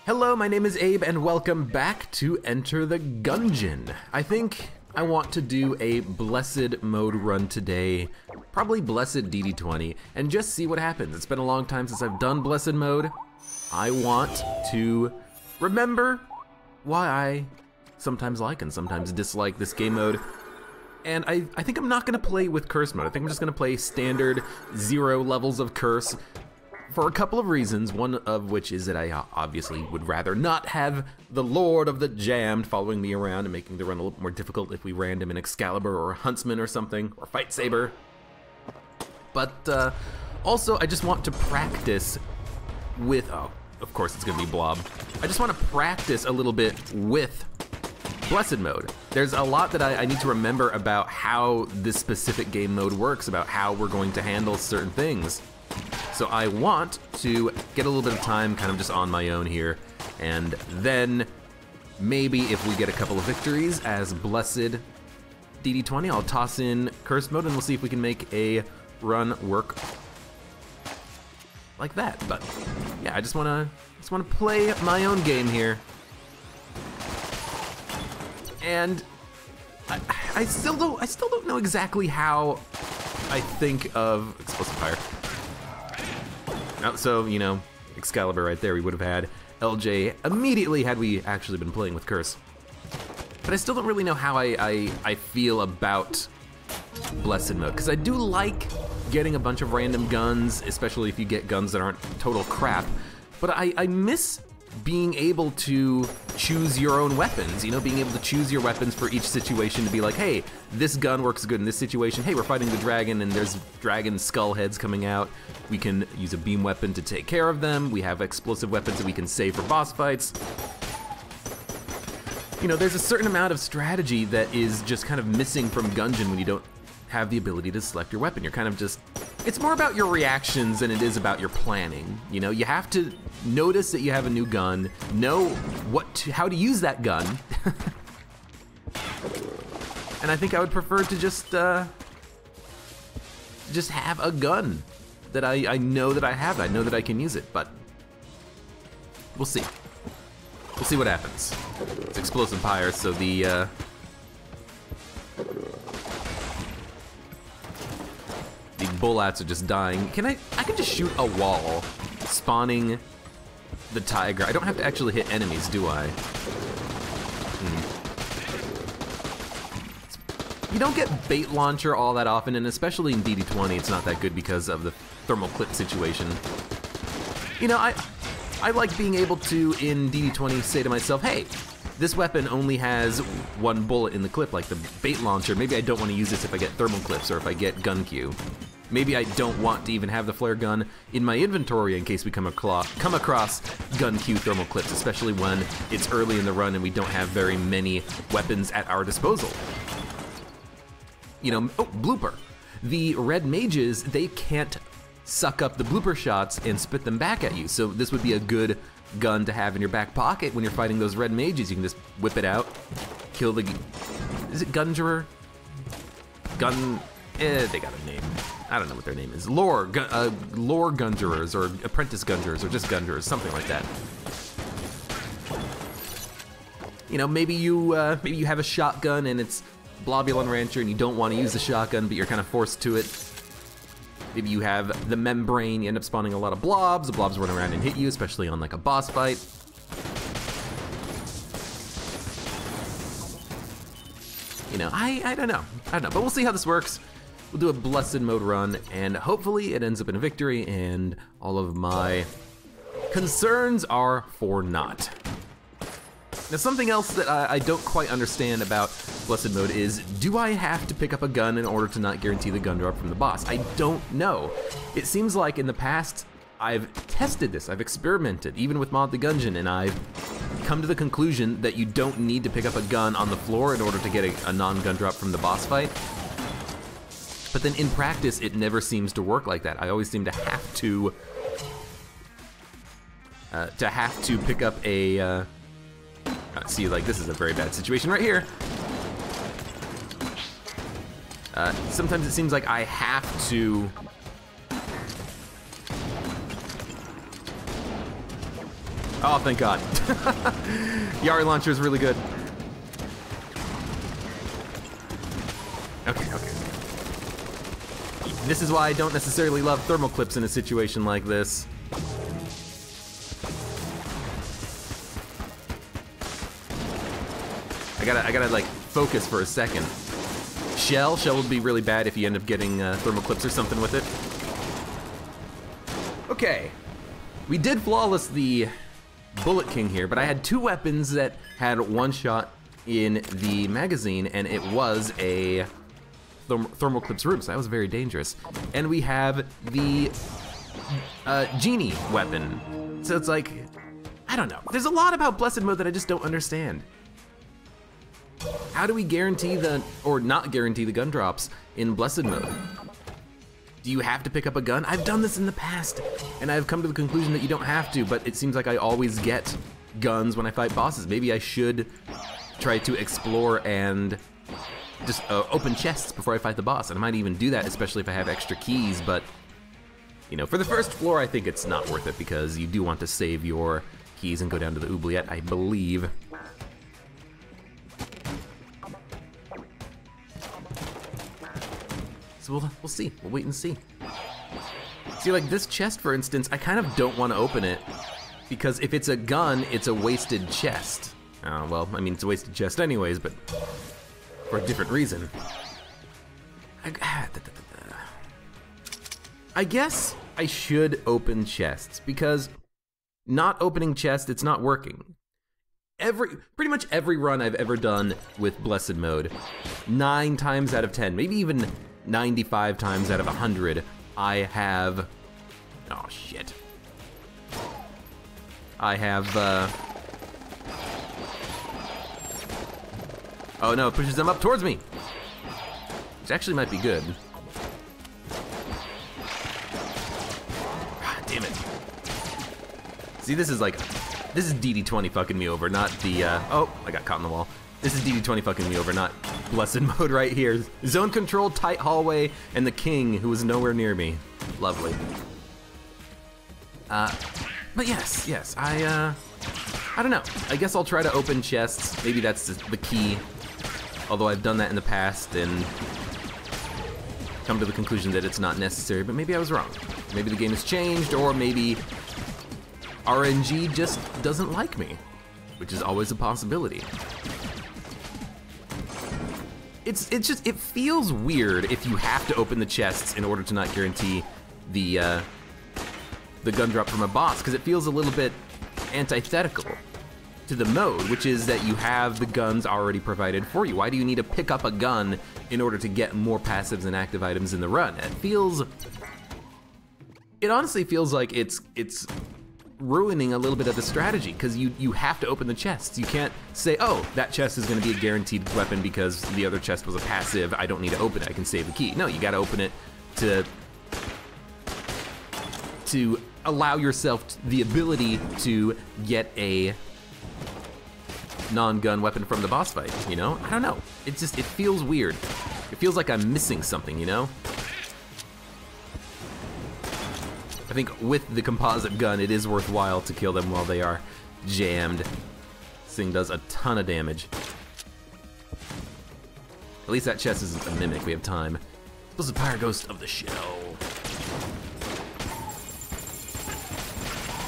Hello, my name is Abe, and welcome back to Enter the Gungeon. I think I want to do a Blessed mode run today, probably Blessed DD20, and just see what happens. It's been a long time since I've done Blessed mode. I want to remember why I sometimes like and sometimes dislike this game mode. And I think I'm not gonna play with curse mode. I think I'm just gonna play standard 0 levels of curse for a couple of reasons, one of which is that I obviously would rather not have the Lord of the Jammed following me around and making the run a little more difficult if we ran him an Excalibur or a Huntsman or something, or Fight Saber. But also I just want to practice with, oh, of course it's gonna be Blob. I just want to practice a little bit with Blessed mode. There's a lot that I need to remember about how this specific game mode works, about how we're going to handle certain things. So I want to get a little bit of time kind of just on my own here, and then maybe if we get a couple of victories as Blessed DD20, I'll toss in Curse mode and we'll see if we can make a run work like that. But yeah, I just wanna play my own game here. And I still don't know exactly how I think of Explosive Fire. So, you know, Excalibur right there, we would have had LJ immediately had we actually been playing with Curse. But I still don't really know how I feel about Blessed mode, because I do like getting a bunch of random guns, especially if you get guns that aren't total crap, but I miss being able to choose your own weapons, you know, being able to choose your weapons for each situation to be like, hey, this gun works good in this situation. Hey, we're fighting the dragon and there's dragon skull heads coming out. We can use a beam weapon to take care of them. We have explosive weapons that we can save for boss fights. You know, there's a certain amount of strategy that is just kind of missing from Gungeon when you don't have the ability to select your weapon. You're kind of just, it's more about your reactions than it is about your planning. You know, you have to notice that you have a new gun, know how to use that gun. And I think I would prefer to just have a gun that I know that I have. I know that I can use it, but we'll see. We'll see what happens. It's Explosive Fire, so the bullets are just dying. I can just shoot a wall, spawning the tiger. I don't have to actually hit enemies, do I? You don't get bait launcher all that often, and especially in DD20, it's not that good because of the thermal clip situation. You know, I like being able to, in DD20, say to myself, hey, this weapon only has one bullet in the clip, like the bait launcher. Maybe I don't want to use this if I get thermal clips or if I get gun Q. Maybe I don't want to even have the flare gun in my inventory in case we come across gun Q thermal clips, especially when it's early in the run and we don't have very many weapons at our disposal. You know, oh, blooper. The red mages, they can't suck up the blooper shots and spit them back at you, so this would be a good gun to have in your back pocket when you're fighting those red mages. You can just whip it out, kill the, is it Gungerer? They got a name. I don't know what their name is. Lore Gungerers, or Apprentice Gungerers, or just Gungerers, something like that. You know, maybe you have a shotgun and it's Blobulon Rancher and you don't want to use the shotgun, but you're kind of forced to it. Maybe you have the membrane, you end up spawning a lot of blobs. The blobs run around and hit you, especially on like a boss fight. You know, I don't know, but we'll see how this works. We'll do a Blessed mode run, and hopefully it ends up in a victory, and all of my concerns are for naught. Now, something else that I don't quite understand about Blessed mode is, do I have to pick up a gun in order to not guarantee the gun drop from the boss? I don't know. It seems like in the past, I've tested this, I've experimented, even with Mod the Gungeon, and I've come to the conclusion that you don't need to pick up a gun on the floor in order to get a non-gun drop from the boss fight. But then in practice, it never seems to work like that. I always seem to have to pick up a, see, like, this is a very bad situation right here. Sometimes it seems like I have to Oh, thank God. Yari launcher is really good. Okay. This is why I don't necessarily love thermal clips in a situation like this. I gotta like focus for a second. Shell would be really bad if you end up getting thermal clips or something with it. Okay, we did flawless the Bullet King here, but I had 2 weapons that had 1 shot in the magazine, and it was a thermal clips room, so that was very dangerous. And we have the genie weapon, so it's like, I don't know. There's a lot about Blessed Mode that I just don't understand. How do we guarantee or not guarantee the gun drops in Blessed Mode? Do you have to pick up a gun? I've done this in the past, and I've come to the conclusion that you don't have to, but it seems like I always get guns when I fight bosses. Maybe I should try to explore and just open chests before I fight the boss, and I might even do that, especially if I have extra keys, but, you know, for the first floor, I think it's not worth it, because you do want to save your keys and go down to the oubliette, I believe. So we'll see. We'll wait and see. See, like this chest, for instance, I kind of don't want to open it because if it's a gun, it's a wasted chest. Well, I mean, it's a wasted chest anyways, but for a different reason. I guess I should open chests because not opening chests, it's not working. Pretty much every run I've ever done with Blessed Mode, 9 times out of 10, maybe even 95 times out of 100, I have, oh shit. I have, oh no, it pushes them up towards me. Which actually might be good. Ah, damn it. See, this is DD20 fucking me over, not the, oh, I got caught in the wall. This is DD20 fucking me over, not Blessed Mode right here. Zone control, tight hallway, and the king who is nowhere near me. Lovely. But yes, I don't know. I guess I'll try to open chests. Maybe that's the key. Although I've done that in the past and come to the conclusion that it's not necessary, but maybe I was wrong. Maybe the game has changed, or maybe RNG just doesn't like me, which is always a possibility. It feels weird if you have to open the chests in order to not guarantee the gun drop from a boss, because it feels a little bit antithetical to the mode, which is that you have the guns already provided for you. Why do you need to pick up a gun in order to get more passives and active items in the run? It honestly feels like it's ruining a little bit of the strategy, because you have to open the chests. You can't say, oh, that chest is going to be a guaranteed weapon because the other chest was a passive, I don't need to open it, I can save the key. No, you got to open it to allow yourself the ability to get a non-gun weapon from the boss fight, you know? I don't know. It feels weird. It feels like I'm missing something, you know? I think with the composite gun, it is worthwhile to kill them while they are jammed. This thing does a ton of damage. At least that chest isn't a mimic, we have time. This is Pyre Ghost of the Shell.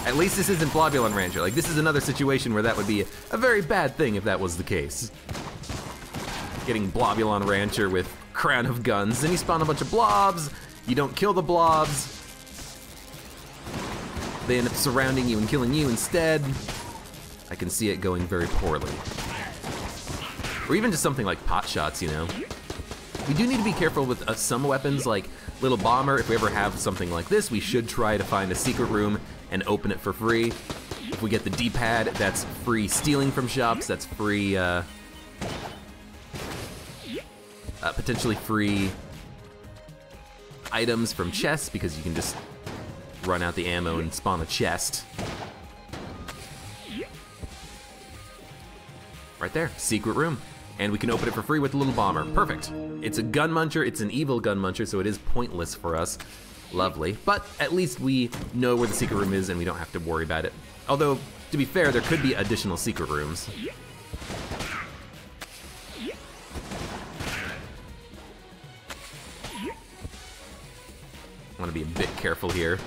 At least this isn't Blobulon Rancher. Like, this is another situation where that would be a very bad thing if that was the case. Getting Blobulon Rancher with Crown of Guns, then you spawn a bunch of blobs, you don't kill the blobs, they end up surrounding you and killing you instead. I can see it going very poorly. Or even just something like pot shots, you know? We do need to be careful with some weapons, like Little Bomber. If we ever have something like this, we should try to find a secret room and open it for free. If we get the D-pad, that's free stealing from shops, that's free, potentially free items from chests, because you can just run out the ammo and spawn a chest. Right there, secret room. And we can open it for free with the Little Bomber. Perfect. It's a gun muncher, it's an evil gun muncher, so it is pointless for us. Lovely. But at least we know where the secret room is and we don't have to worry about it. Although, To be fair, there could be additional secret rooms. I want to be a bit careful here.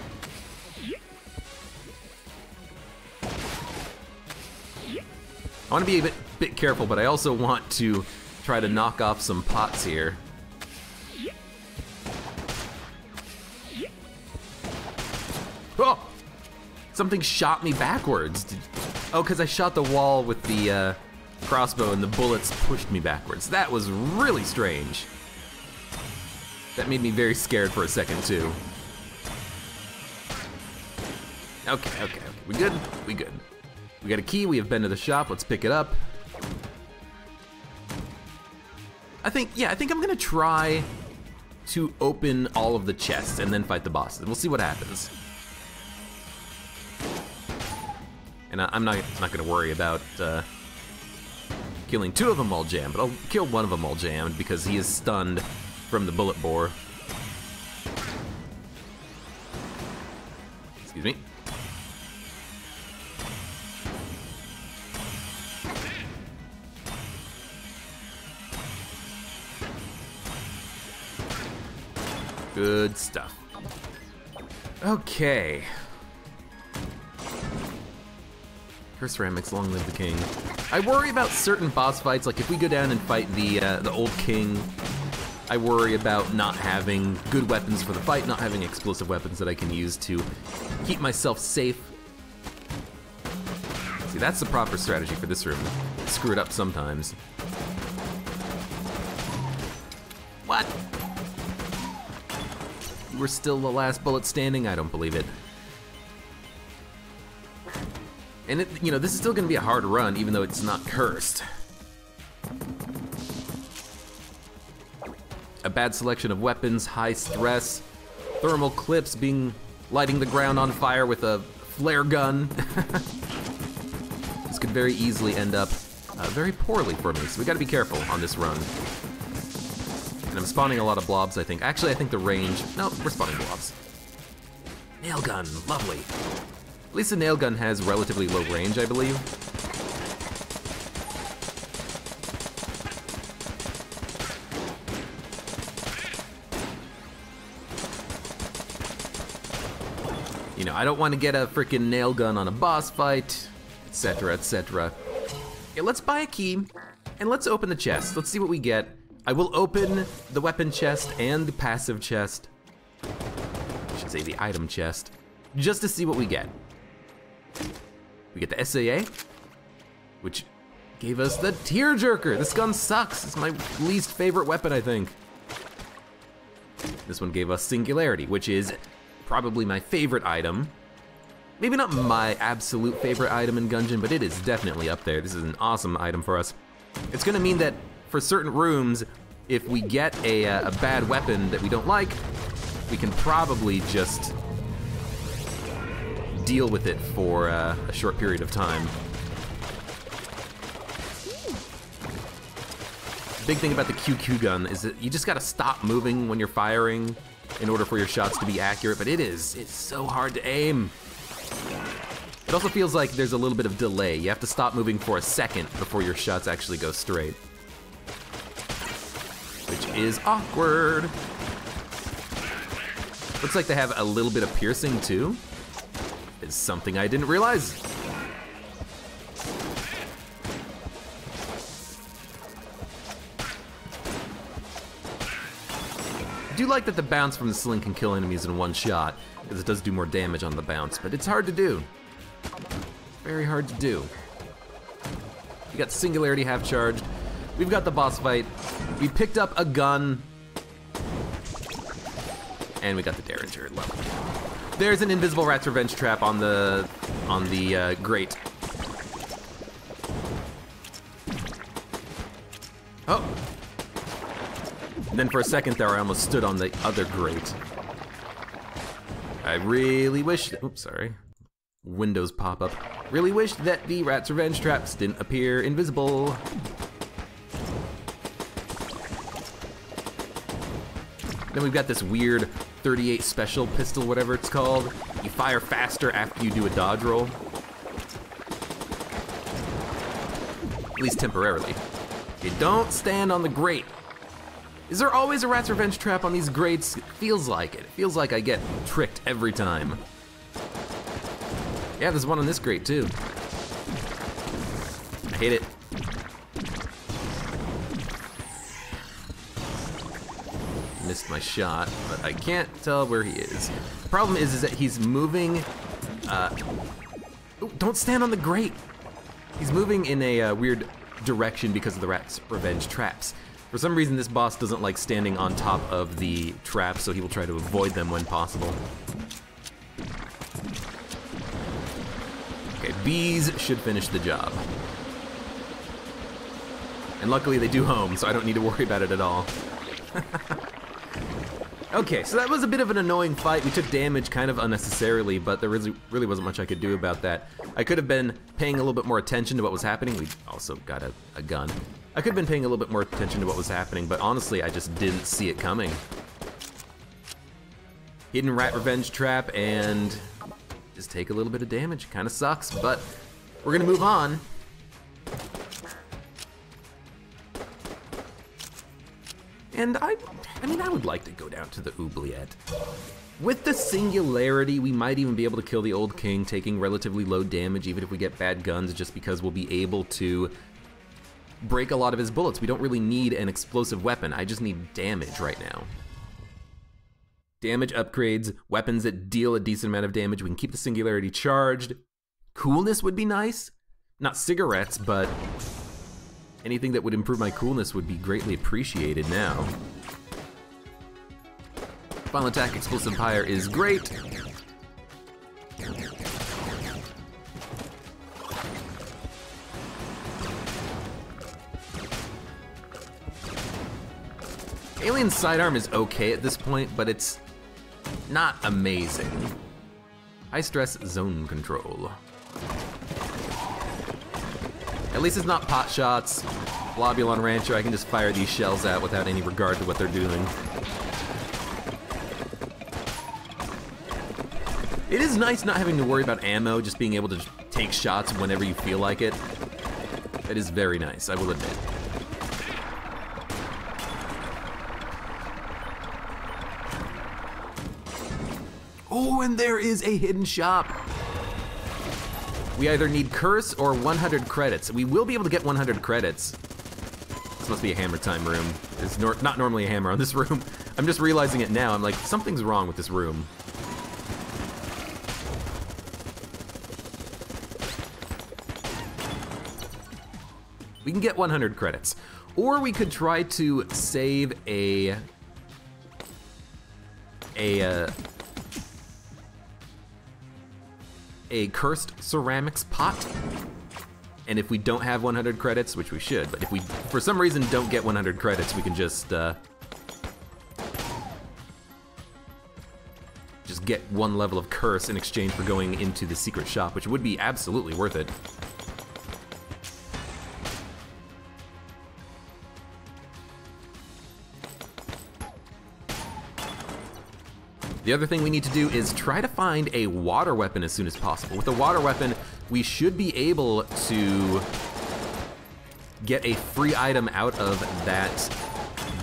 I want to be a bit careful, but I also want to try to knock off some pots here. Oh! Something shot me backwards. Oh, because I shot the wall with the crossbow and the bullets pushed me backwards. That was really strange. That made me very scared for a second, too. Okay. We good? We good. We got a key, we have been to the shop, let's pick it up. I think I'm gonna try to open all of the chests and then fight the bosses. We'll see what happens. And I'm not gonna worry about killing 2 of them all jammed, but I'll kill 1 of them all jammed because he is stunned from the bullet bore. Excuse me. Good stuff. Okay. Curse Ceramics, long live the king. I worry about certain boss fights, like if we go down and fight the old king, I worry about not having good weapons for the fight, not having explosive weapons that I can use to keep myself safe. See, that's the proper strategy for this room. Screw it up sometimes. What? You were still the last bullet standing? I don't believe it. And this is still gonna be a hard run, even though it's not cursed. A bad selection of weapons, high stress, thermal clips, lighting the ground on fire with a flare gun. This could very easily end up very poorly for me, so we gotta be careful on this run. And I'm spawning a lot of blobs, I think. Actually, I think the range... No, we're spawning blobs. Nail gun, lovely. At least the nail gun has relatively low range, I believe. You know, I don't want to get a freaking nail gun on a boss fight, etc., etc. Okay, let's buy a key, and let's open the chest. Let's see what we get. I will open the weapon chest and the passive chest. I should say the item chest, just to see what we get. We get the SAA, which gave us the Tearjerker. This gun sucks. It's my least favorite weapon, I think. This one gave us Singularity, which is probably my favorite item. Maybe not my absolute favorite item in Gungeon, but it is definitely up there. This is an awesome item for us. It's gonna mean that for certain rooms, if we get a bad weapon that we don't like, we can probably just deal with it for a short period of time. The big thing about the QQ gun is that you just gotta stop moving when you're firing in order for your shots to be accurate, but it's so hard to aim. It also feels like there's a little bit of delay. You have to stop moving for a second before your shots actually go straight. Which is awkward. Looks like they have a little bit of piercing too. It's something I didn't realize. I do like that the bounce from the sling can kill enemies in one shot, because it does do more damage on the bounce, but it's hard to do. Very hard to do. We got Singularity half charged. We've got the boss fight. We picked up a gun. And we got the Derringer, lovely. There's an invisible Rat's Revenge trap on the grate. Oh! And then for a second there, I almost stood on the other grate. I really wish, oops, sorry. Windows pop up. Really wish that the Rat's Revenge traps didn't appear invisible. Then we've got this weird 38 special pistol, whatever it's called. You fire faster after you do a dodge roll. At least temporarily. Okay, don't stand on the grate. Is there always a rat's revenge trap on these grates? It feels like it. It feels like I get tricked every time. Yeah, there's one on this grate too. I hate it. Missed my shot, but I can't tell where he is. The problem is that he's moving, ooh, don't stand on the grate. He's moving in a weird direction because of the rat's revenge traps. For some reason, this boss doesn't like standing on top of the traps, so he will try to avoid them when possible. Okay, bees should finish the job. And luckily they do home, so I don't need to worry about it at all. Okay, so that was a bit of an annoying fight. We took damage kind of unnecessarily, but there really wasn't much I could do about that. I could have been paying a little bit more attention to what was happening. We also got a gun. I could have been paying a little bit more attention to what was happening, but honestly, I just didn't see it coming. Hidden rat revenge trap and just take a little bit of damage. Kind of sucks, but we're gonna move on. And I mean, I would like to go down to the oubliette. With the singularity, we might even be able to kill the old king, taking relatively low damage, even if we get bad guns, just because we'll be able to break a lot of his bullets. We don't really need an explosive weapon. I just need damage right now. Damage upgrades, weapons that deal a decent amount of damage. We can keep the singularity charged. Coolness would be nice. Not cigarettes, but anything that would improve my coolness would be greatly appreciated now. Final attack, explosive fire is great. Alien's sidearm is okay at this point, but it's not amazing. High stress zone control. At least it's not pot shots. Globulon Rancher, I can just fire these shells out without any regard to what they're doing. It is nice not having to worry about ammo, just being able to take shots whenever you feel like it. That is very nice, I will admit. Oh, and there is a hidden shop. We either need curse or 100 credits. We will be able to get 100 credits. This must be a hammer time room. There's not normally a hammer on this room. I'm just realizing it now. I'm like, something's wrong with this room. We can get 100 credits. Or we could try to save a cursed ceramics pot. And if we don't have 100 credits, which we should, but if we, for some reason, don't get 100 credits, we can just get one level of curse in exchange for going into the secret shop, which would be absolutely worth it. The other thing we need to do is try to find a water weapon as soon as possible. With a water weapon, we should be able to get a free item out of that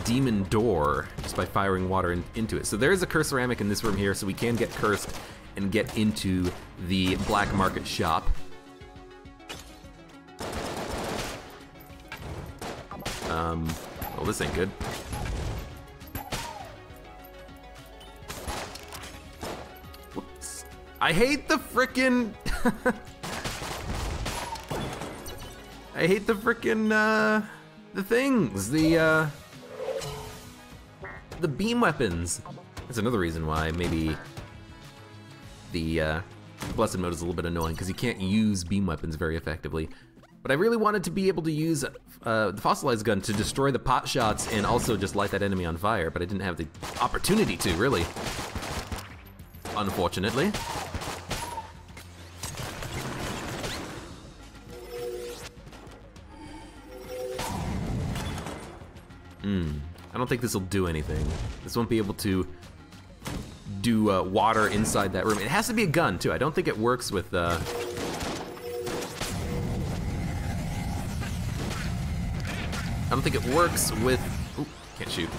demon door just by firing water into it. So there is a cursed ceramic in this room here, so we can get cursed and get into the black market shop. Well, this ain't good. I hate the frickin' I hate the frickin' the things, the beam weapons. That's another reason why maybe the blessed mode is a little bit annoying, because you can't use beam weapons very effectively. But I really wanted to be able to use the fossilized gun to destroy the pot shots and also just light that enemy on fire, but I didn't have the opportunity to, really. Unfortunately. I don't think this will do anything. This won't be able to do water inside that room. It has to be a gun, too. I don't think it works with... don't think it works with, ooh, can't shoot.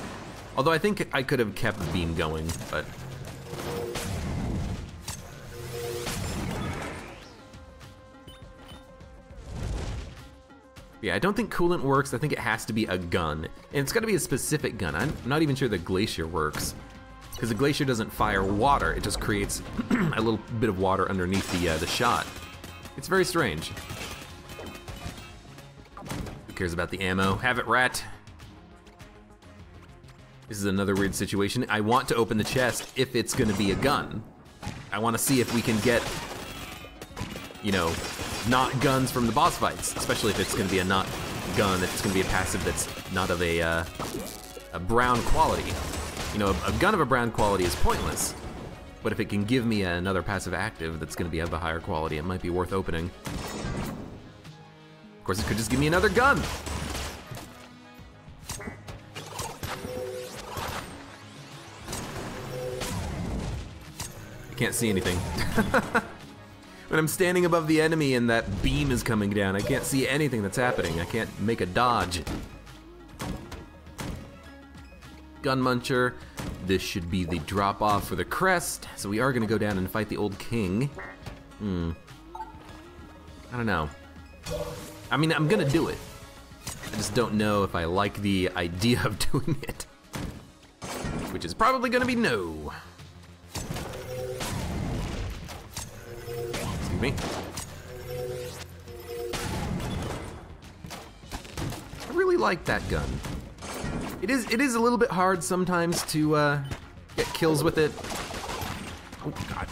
Although I think I could have kept the beam going, but. Yeah, I don't think coolant works. I think it has to be a gun. And it's gotta be a specific gun. I'm not even sure the glacier works. Because the glacier doesn't fire water, it just creates a little bit of water underneath the shot. It's very strange. Who cares about the ammo? Have it, rat. This is another weird situation. I want to open the chest if it's gonna be a gun. I wanna see if we can get, you know, not guns from the boss fights, especially if it's gonna be a not gun, if it's gonna be a passive that's not of a brown quality. You know, a gun of a brown quality is pointless, but if it can give me another passive active that's gonna be of a higher quality, it might be worth opening. Of course, it could just give me another gun. I can't see anything. When I'm standing above the enemy and that beam is coming down, I can't see anything that's happening. I can't make a dodge. Gun Muncher. This should be the drop off for the crest. So we are gonna go down and fight the old king. I don't know. I mean, I'm gonna do it. I just don't know if I like the idea of doing it. Which is probably gonna be no. Excuse me. I really like that gun. It is a little bit hard sometimes to get kills with it. Oh God.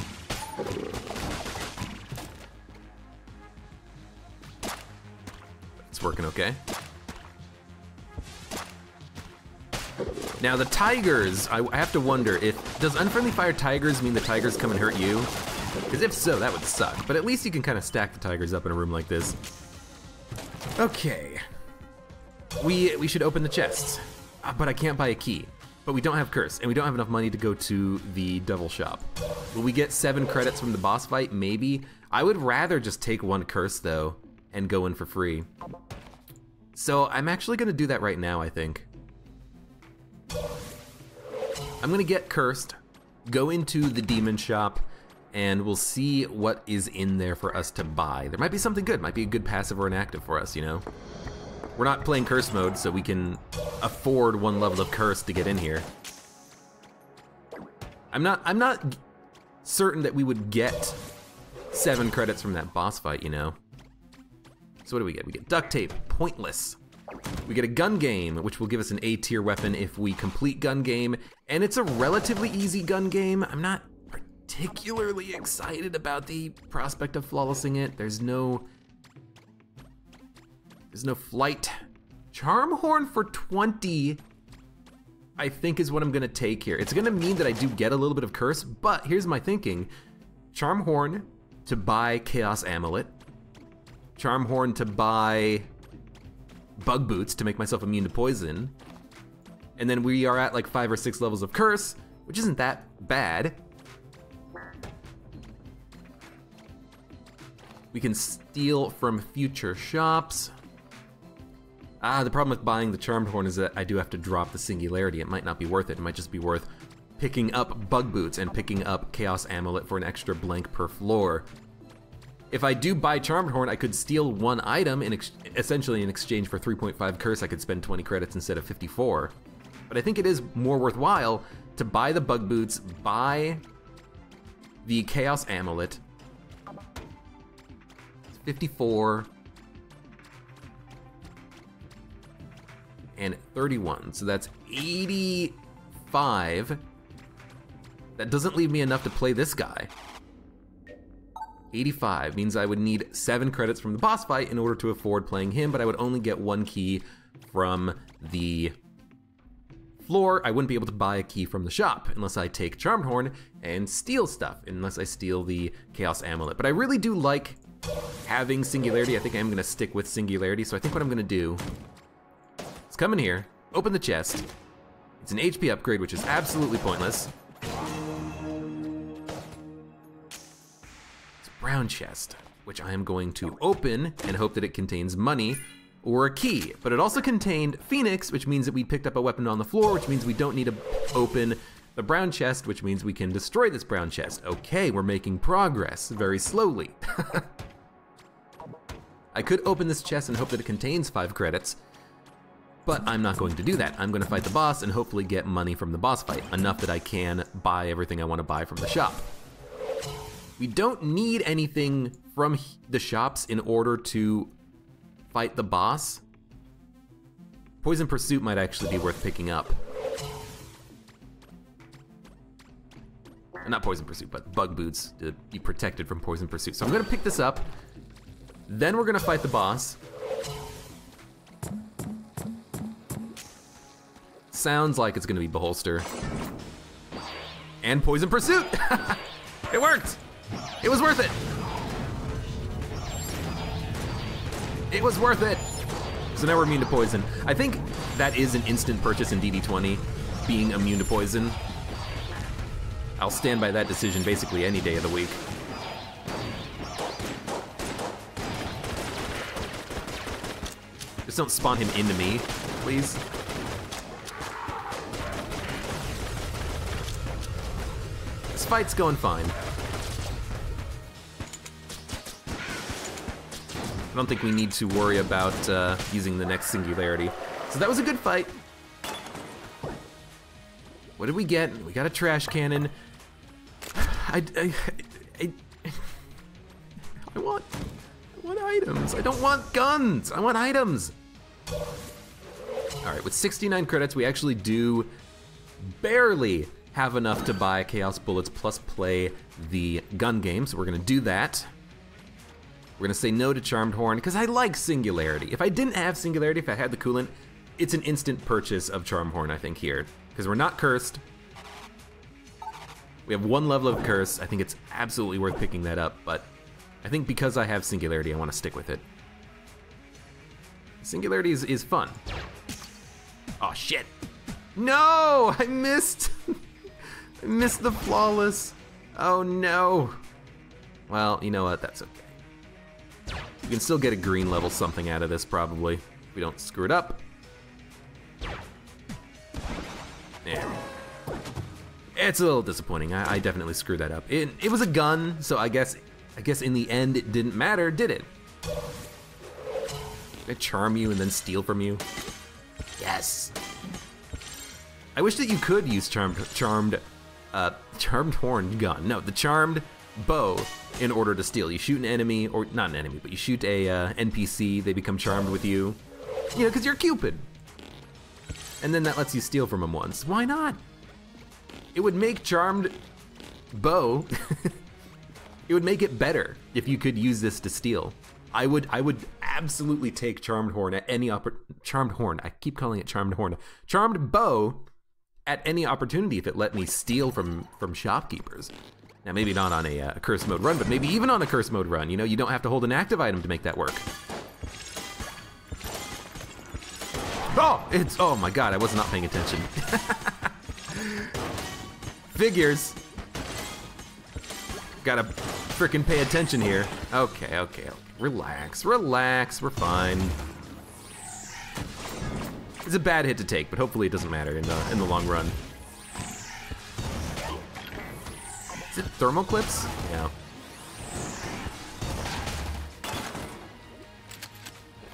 It's working okay. Now the tigers, I have to wonder does unfriendly fire tigers mean the tigers come and hurt you? Because if so, that would suck. But at least you can kind of stack the tigers up in a room like this. Okay. We should open the chests. But I can't buy a key. But we don't have curse, and we don't have enough money to go to the devil shop. Will we get 7 credits from the boss fight? Maybe. I would rather just take 1 curse though, and go in for free. So I'm actually gonna do that right now, I think. I'm gonna get cursed, go into the demon shop, and we'll see what is in there for us to buy. There might be something good, might be a good passive or an active for us, you know? We're not playing curse mode, so we can afford 1 level of curse to get in here. I'm not certain that we would get 7 credits from that boss fight, you know? So what do we get? We get duct tape, pointless. We get a gun game, which will give us an A tier weapon if we complete gun game, and it's a relatively easy gun game. I'm not particularly excited about the prospect of flawlessing it. There's no flight. Charm horn for 20, I think is what I'm gonna take here. It's gonna mean that I do get a little bit of curse, but here's my thinking. Charm horn to buy Chaos Amulet. Charm horn to buy bug boots to make myself immune to poison. And then we are at like 5 or 6 levels of curse, which isn't that bad. We can steal from future shops. The problem with buying the Charmed Horn is that I do have to drop the Singularity. It might not be worth it. It might just be worth picking up Bug Boots and picking up Chaos Amulet for an extra blank per floor. If I do buy Charmed Horn, I could steal 1 item, essentially in exchange for 3.5 curse. I could spend 20 credits instead of 54. But I think it is more worthwhile to buy the Bug Boots, buy the Chaos Amulet. It's 54. And 31, so that's 85. That doesn't leave me enough to play this guy. 85 means I would need 7 credits from the boss fight in order to afford playing him, but I would only get 1 key from the floor. I wouldn't be able to buy a key from the shop unless I take Charmed Horn and steal stuff, unless I steal the Chaos Amulet. But I really do like having Singularity. I think I'm gonna stick with Singularity, so I think what I'm gonna do is come in here, open the chest. It's an HP upgrade, which is absolutely pointless. It's a brown chest, which I am going to open and hope that it contains money, or a key, but it also contained Phoenix, which means that we picked up a weapon on the floor, which means we don't need to open the brown chest, which means we can destroy this brown chest. Okay, we're making progress, very slowly. I could open this chest and hope that it contains 5 credits, but I'm not going to do that. I'm gonna fight the boss and hopefully get money from the boss fight, enough that I can buy everything I wanna buy from the shop. We don't need anything from the shops in order to fight the boss. Poison Pursuit might actually be worth picking up. Not Poison Pursuit, but Bug Boots to be protected from Poison Pursuit. So I'm gonna pick this up, then we're gonna fight the boss. Sounds like it's gonna be Beholster. And Poison Pursuit! It worked! It was worth it! It was worth it! So now we're immune to poison. I think that is an instant purchase in DD20, being immune to poison. I'll stand by that decision basically any day of the week. Just don't spawn him into me, please. This fight's going fine. I don't think we need to worry about using the next singularity. So that was a good fight. What did we get? We got a trash cannon. I want items. I don't want guns. I want items. All right, with 69 credits, we actually do barely have enough to buy Chaos Bullets plus play the gun game, so we're gonna do that. We're gonna say no to Charmed Horn, because I like Singularity. If I didn't have Singularity, if I had the coolant, it's an instant purchase of Charmed Horn, I think, here. Because we're not cursed. We have 1 level of curse. I think it's absolutely worth picking that up, but I think because I have Singularity, I wanna stick with it. Singularity is fun. Oh shit. No, I missed. I missed the flawless. Oh no. Well, you know what, that's okay. We can still get a green level something out of this probably, if we don't screw it up. There. It's a little disappointing. I definitely screwed that up. It was a gun, so I guess in the end it didn't matter, did it? Did I charm you and then steal from you? Yes. I wish that you could use charmed horn gun. No, the charmed bow in order to steal. You shoot an enemy, or not an enemy, but you shoot a NPC, they become charmed with you. You know, because you're Cupid. And then that lets you steal from them once. Why not? It would make charmed bow, it would make it better if you could use this to steal. I would absolutely take charmed horn at any charmed horn. I keep calling it charmed horn. Charmed bow at any opportunity if it let me steal from shopkeepers. Now maybe not on a curse mode run, but maybe even on a curse mode run. You know, you don't have to hold an active item to make that work. Oh my god, I was not paying attention. Figures. Gotta frickin' pay attention here. Okay. Relax, we're fine. It's a bad hit to take, but hopefully it doesn't matter in the long run. Is it thermal clips? Yeah.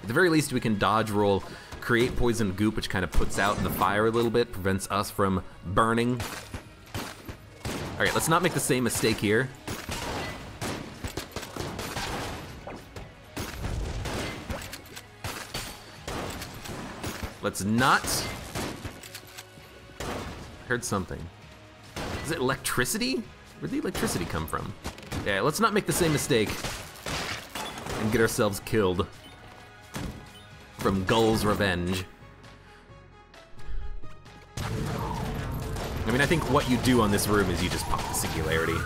At the very least, we can dodge roll, create poison goop, which kind of puts out the fire a little bit, prevents us from burning. All right, let's not make the same mistake here. Let's not. I heard something. Is it electricity? Where'd the electricity come from? Yeah, let's not make the same mistake and get ourselves killed from Gull's revenge. I mean, I think what you do on this room is you just pop the singularity.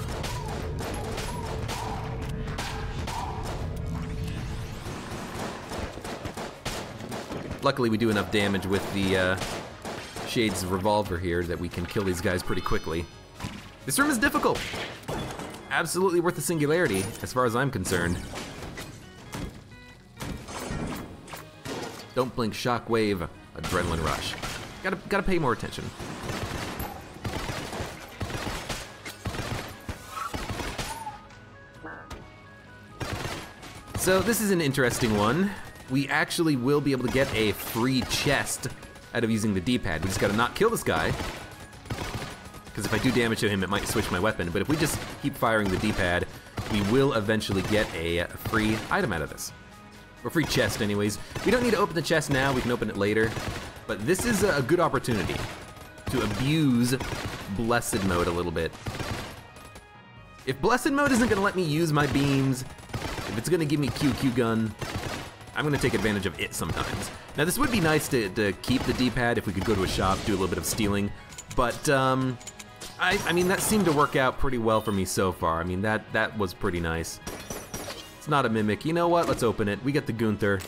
Luckily, we do enough damage with the Shade's revolver here that we can kill these guys pretty quickly. This room is difficult. Absolutely worth the singularity, as far as I'm concerned. Don't blink, shockwave, adrenaline rush. Gotta pay more attention. So this is an interesting one. We actually will be able to get a free chest out of using the D-pad. We just gotta not kill this guy, because if I do damage to him, it might switch my weapon. But if we just keep firing the D-pad, we will eventually get a free item out of this. Or free chest anyways. We don't need to open the chest now, we can open it later. But this is a good opportunity to abuse Blessed Mode a little bit. If Blessed Mode isn't gonna let me use my beams, if it's gonna give me QQ gun, I'm gonna take advantage of it sometimes. Now this would be nice to keep the D-pad if we could go to a shop, do a little bit of stealing, but I mean, that seemed to work out pretty well for me so far. I mean, that was pretty nice. It's not a mimic. You know what? Let's open it. We get the Gunther.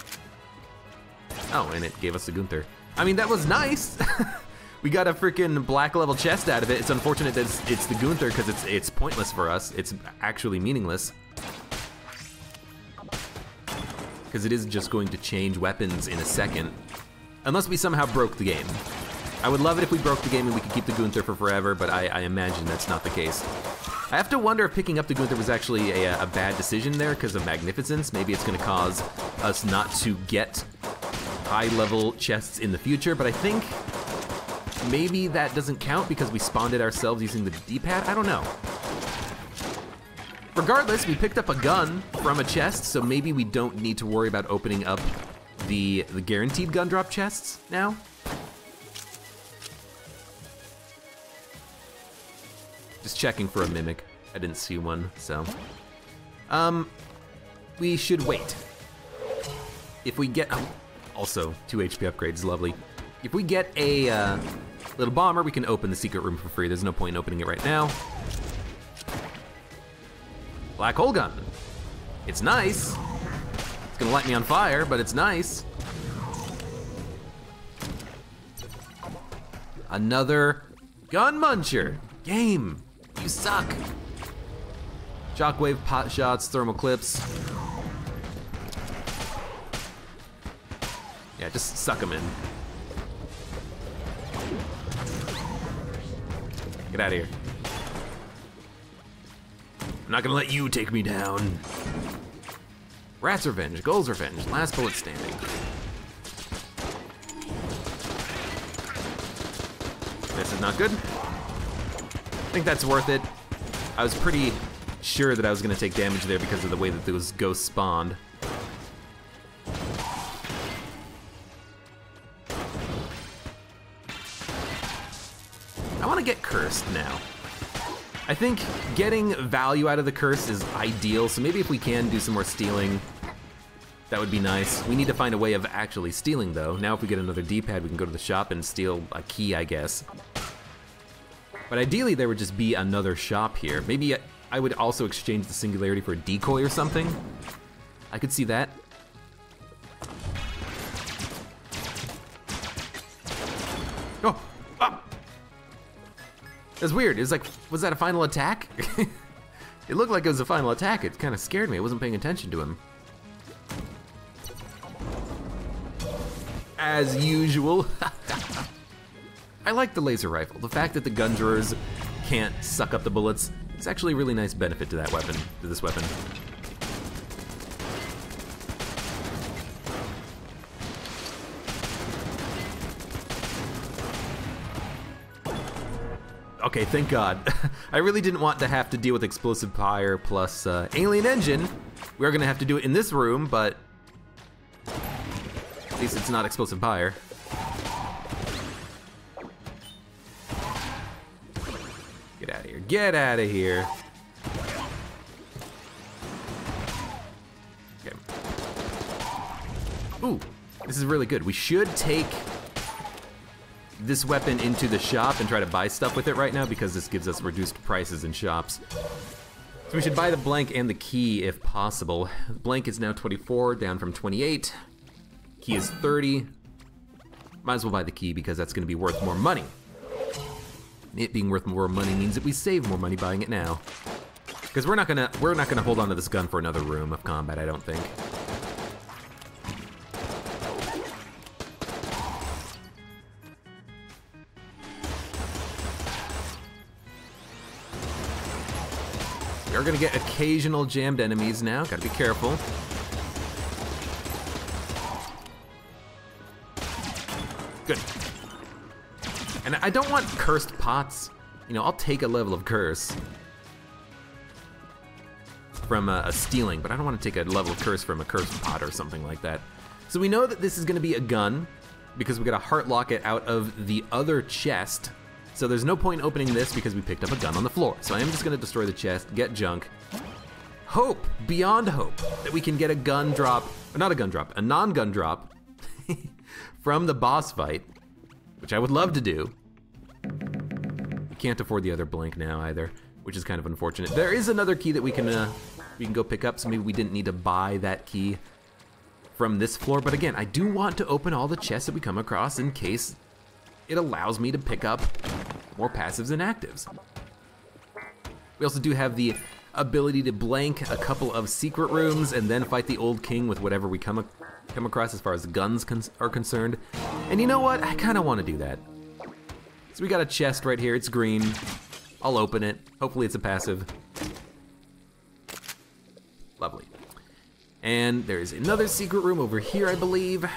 Oh, and it gave us the Gunther. I mean, that was nice. We got a freaking black level chest out of it. It's unfortunate that it's the Gunther because it's pointless for us. It's actually meaningless. Because it is just going to change weapons in a second. Unless we somehow broke the game. I would love it if we broke the game and we could keep the Gunther for forever, but I imagine that's not the case. I have to wonder if picking up the Gunther was actually a bad decision there because of Magnificence. Maybe it's going to cause us not to get high-level chests in the future, but I think maybe that doesn't count because we spawned it ourselves using the D-pad. I don't know. Regardless, we picked up a gun from a chest, so maybe we don't need to worry about opening up the guaranteed gun drop chests now. Just checking for a mimic. I didn't see one, so. We should wait. If we get, also 2 HP upgrades, lovely. If we get a little bomber, we can open the secret room for free. There's no point in opening it right now. Black hole gun. It's nice. It's gonna light me on fire, but it's nice. Another gun muncher. Game. You suck. Shockwave, pot shots, thermal clips. Yeah, just suck them in. Get out of here. I'm not gonna let you take me down. Rat's Revenge, Gold's Revenge, last bullet standing. This is not good. I think that's worth it. I was pretty sure that I was gonna take damage there because of the way that those ghosts spawned. I wanna get cursed now. I think getting value out of the curse is ideal, so maybe if we can do some more stealing, that would be nice. We need to find a way of actually stealing though. Now if we get another D-pad, we can go to the shop and steal a key, I guess. But ideally there would just be another shop here. Maybe I would also exchange the singularity for a decoy or something. I could see that. Oh! Ah! That's weird. It was like, was that a final attack? It looked like it was a final attack. It kind of scared me. I wasn't paying attention to him. As usual. I like the laser rifle. The fact that the gun drawers can't suck up the bullets is actually a really nice benefit to that weapon, to this weapon. Okay, thank God. I really didn't want to have to deal with explosive fire plus alien engine. We're gonna have to do it in this room, but at least it's not explosive fire. Get out of here, get out of here. Okay. Ooh, this is really good. We should take this weapon into the shop and try to buy stuff with it right now because this gives us reduced prices in shops. So we should buy the blank and the key if possible. The blank is now 24, down from 28. Key is 30. Might as well buy the key because that's gonna be worth more money. It being worth more money means that we save more money buying it now. Because we're not gonna hold on to this gun for another room of combat, I don't think. are gonna get occasional jammed enemies now. Gotta be careful. Good. And I don't want cursed pots. You know, I'll take a level of curse from a stealing, but I don't want to take a level of curse from a cursed pot or something like that. So we know that this is gonna be a gun because we got a heart locket out of the other chest. So there's no point in opening this because we picked up a gun on the floor. So I am just gonna destroy the chest, get junk. Hope, beyond hope, that we can get a gun drop, or not a gun drop, a non-gun drop from the boss fight, which I would love to do. We can't afford the other blink now either, which is kind of unfortunate. There is another key that we can go pick up, so maybe we didn't need to buy that key from this floor, but again, I do want to open all the chests that we come across in case it allows me to pick up more passives and actives. We also do have the ability to blank a couple of secret rooms and then fight the old king with whatever we come across as far as guns are concerned. And you know what? I kind of want to do that. So we got a chest right here. It's green. I'll open it. Hopefully it's a passive. Lovely. And there's another secret room over here, I believe.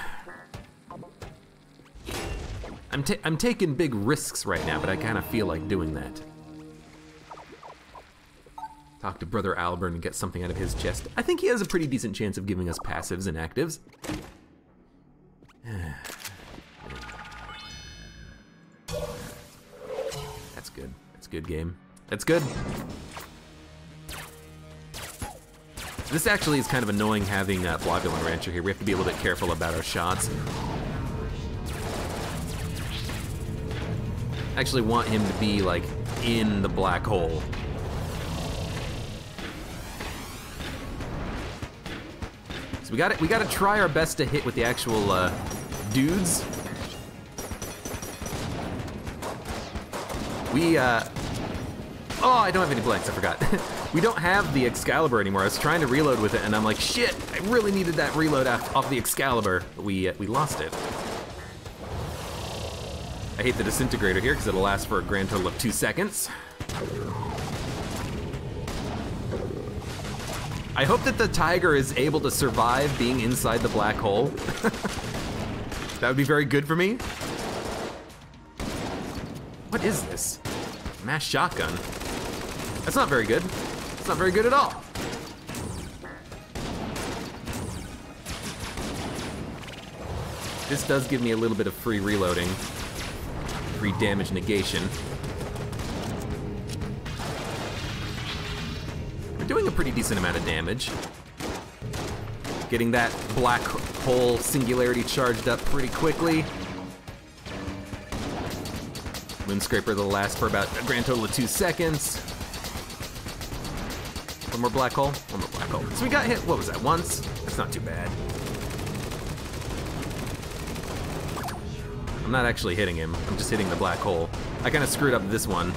I'm taking big risks right now, but I kind of feel like doing that. Talk to Brother Albert and get something out of his chest. I think he has a pretty decent chance of giving us passives and actives. That's good. That's good, game. That's good. This actually is kind of annoying having Blobulin Rancher here. We have to be a little bit careful about our shots. I actually want him to be like in the black hole. So we gotta try our best to hit with the actual dudes. Oh, I don't have any blanks, I forgot. We don't have the Excalibur anymore. I was trying to reload with it and I'm like, shit, I really needed that reload off the Excalibur, but we lost it. I hate the disintegrator here because it'll last for a grand total of 2 seconds. I hope that the tiger is able to survive being inside the black hole. That would be very good for me. What is this? Mass shotgun. That's not very good. It's not very good at all. This does give me a little bit of free reloading. Free damage negation. We're doing a pretty decent amount of damage. Getting that black hole singularity charged up pretty quickly. Moonscraper will last for about a grand total of 2 seconds. One more black hole, one more black hole. So we got hit, what was that, once? That's not too bad. I'm not actually hitting him, I'm just hitting the black hole. I kind of screwed up this one.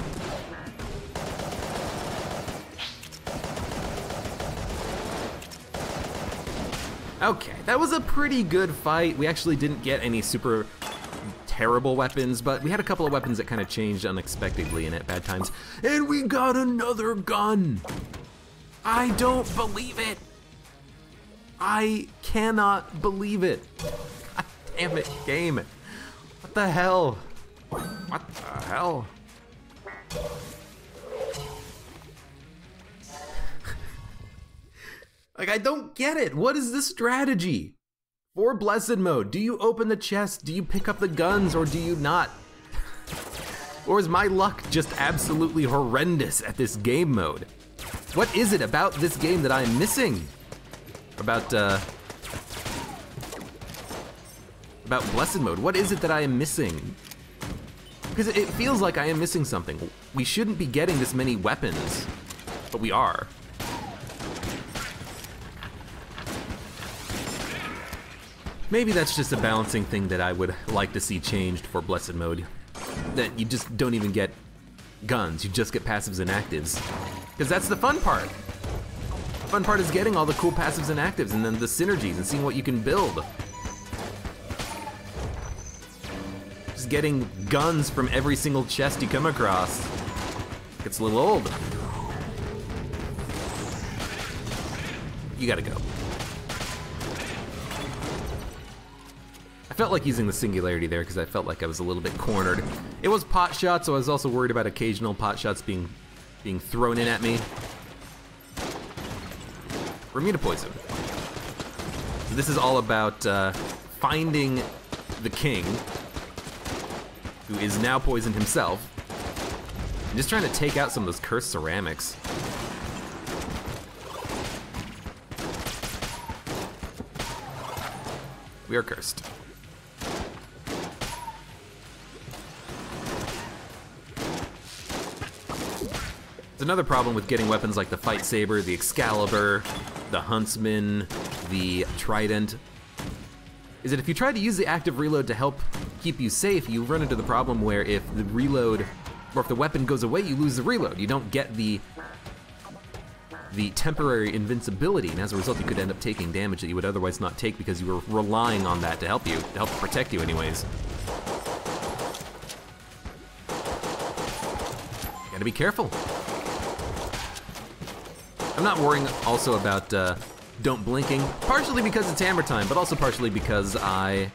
Okay, that was a pretty good fight. We actually didn't get any super terrible weapons, but we had a couple of weapons that kind of changed unexpectedly and at bad times. And we got another gun! I don't believe it! I cannot believe it. God damn it, game. What the hell? What the hell? Like, I don't get it. What is the strategy? For Blessed Mode, do you open the chest? Do you pick up the guns, or do you not? Or is my luck just absolutely horrendous at this game mode? What is it about this game that I'm missing? About Blessed Mode, what is it that I am missing? Because it feels like I am missing something. We shouldn't be getting this many weapons, but we are. Maybe that's just a balancing thing that I would like to see changed for Blessed Mode. That you just don't even get guns, you just get passives and actives. Because that's the fun part. The fun part is getting all the cool passives and actives and then the synergies and seeing what you can build. Just getting guns from every single chest you come across gets a little old. you gotta go. I felt like using the singularity there because I felt like I was a little bit cornered. It was pot shot, so I was also worried about occasional pot shots being thrown in at me. Bermuda poison. So this is all about finding the king, who is now poisoned himself, and just trying to take out some of those cursed ceramics. We are cursed. It's another problem with getting weapons like the Fight Saber, the Excalibur, the Huntsman, the Trident, is that if you try to use the active reload to help keep you safe, you run into the problem where if the reload, or if the weapon goes away, you lose the reload. You don't get the temporary invincibility, and as a result, you could end up taking damage that you would otherwise not take because you were relying on that to help you, to help protect you anyways. Gotta be careful. I'm not worrying also about don't blinking, partially because it's hammer time, but also partially because I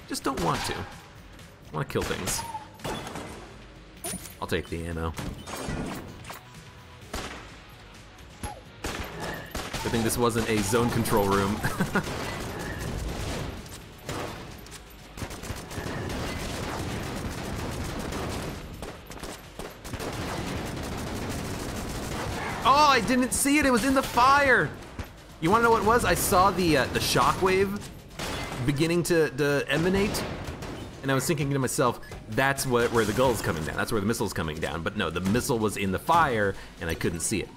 just don't want to. I want to kill things. I'll take the ammo. Good thing this wasn't a zone control room. Oh, I didn't see it. It was in the fire. You want to know what it was? I saw the shockwave beginning to emanate, and I was thinking to myself, that's where the gull's coming down. That's where the missile's coming down. But no, the missile was in the fire, and I couldn't see it.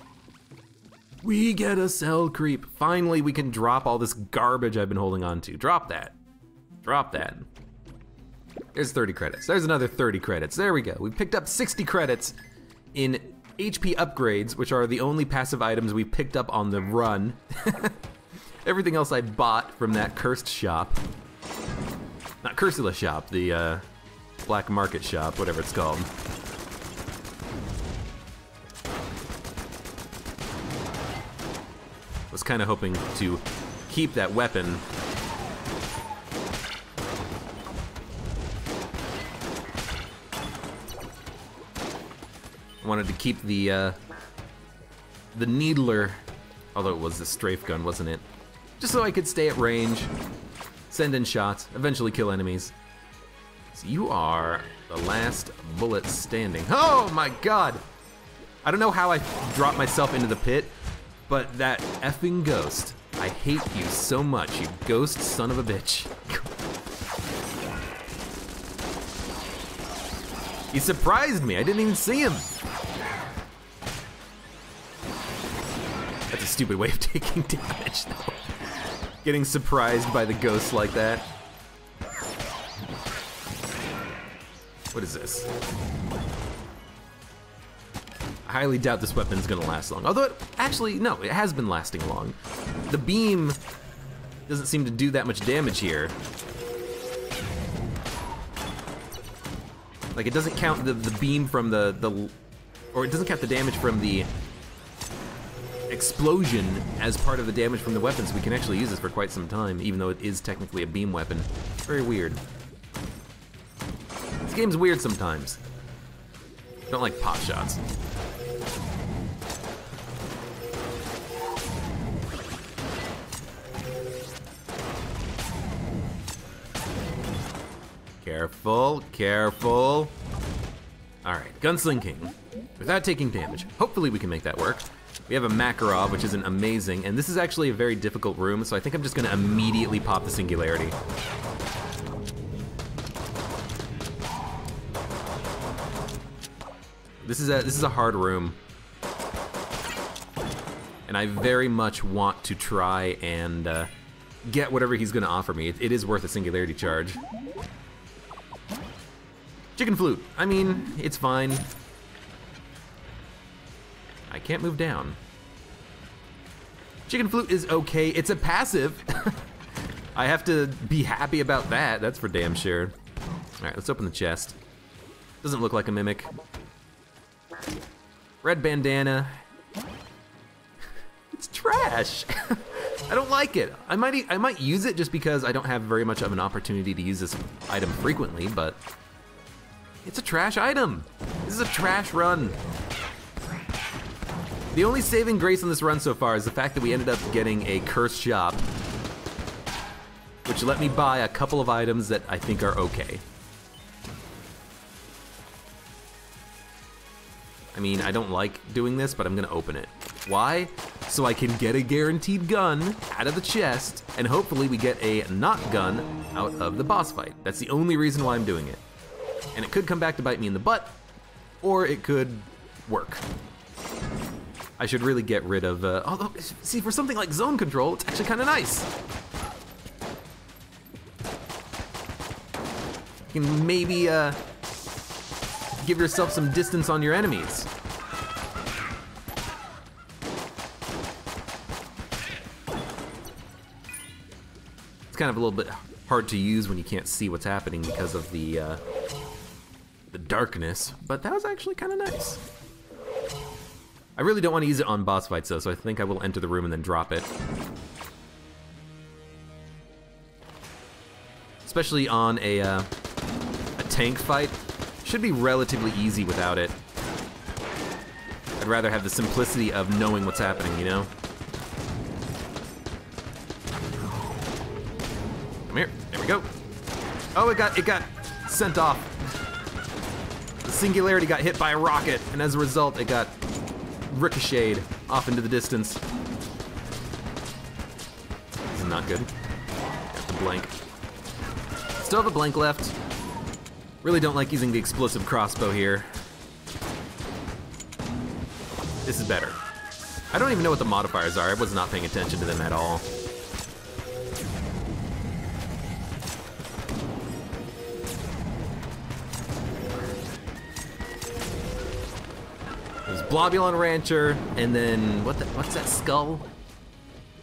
We get a cell creep. Finally, we can drop all this garbage I've been holding on to. Drop that. Drop that. There's 30 credits. There's another 30 credits. There we go. We picked up 60 credits in HP upgrades, which are the only passive items we picked up on the run. Everything else I bought from that cursed shop. Not Cursula shop, the black market shop, whatever it's called. Was kind of hoping to keep that weapon. I wanted to keep the needler, although it was the strafe gun, wasn't it? Just so I could stay at range, send in shots, eventually kill enemies. So you are the last bullet standing. Oh my god! I don't know how I dropped myself into the pit, but that effing ghost. I hate you so much, you ghost son of a bitch. He surprised me, I didn't even see him. That's a stupid way of taking damage, though. Getting surprised by the ghost like that. What is this? I highly doubt this weapon is gonna last long. Although, actually, no, it has been lasting long. The beam doesn't seem to do that much damage here. Like, it doesn't count the beam from or it doesn't count the damage from the explosion as part of the damage from the weapon, so we can actually use this for quite some time, even though it is technically a beam weapon. It's very weird. This game's weird sometimes. I don't like pot shots. Careful, careful. All right, gunslinging. Without taking damage. Hopefully we can make that work. We have a MacLeod, which isn't amazing, and this is actually a very difficult room, so I think I'm just gonna immediately pop the singularity. This is a hard room. And I very much want to try and get whatever he's gonna offer me. It is worth a singularity charge. Chicken flute. I mean, it's fine. I can't move down. Chicken flute is okay. It's a passive. I have to be happy about that. That's for damn sure. All right, let's open the chest. Doesn't look like a mimic. Red bandana. It's trash. I don't like it. I might use it just because I don't have very much of an opportunity to use this item frequently, but it's a trash item. This is a trash run. The only saving grace on this run so far is the fact that we ended up getting a cursed shop, which let me buy a couple of items that I think are okay. I mean, I don't like doing this, but I'm gonna open it. Why? So I can get a guaranteed gun out of the chest, and hopefully we get a not gun out of the boss fight. That's the only reason why I'm doing it. And it could come back to bite me in the butt, or it could work. I should really get rid of, although, see, for something like zone control, it's actually kind of nice. You can maybe, give yourself some distance on your enemies. It's kind of a little bit hard to use when you can't see what's happening because of the darkness, but that was actually kind of nice. I really don't want to use it on boss fights though, so I think I will enter the room and then drop it. Especially on a tank fight. Should be relatively easy without it. I'd rather have the simplicity of knowing what's happening, you know? Come here, there we go. Oh, it got sent off. The singularity got hit by a rocket, and as a result, it got ricocheted off into the distance. This is not good. Got the blank. Still have a blank left. Really don't like using the explosive crossbow here. This is better. I don't even know what the modifiers are. I was not paying attention to them at all. There's Blobulon Rancher, and then what's that skull?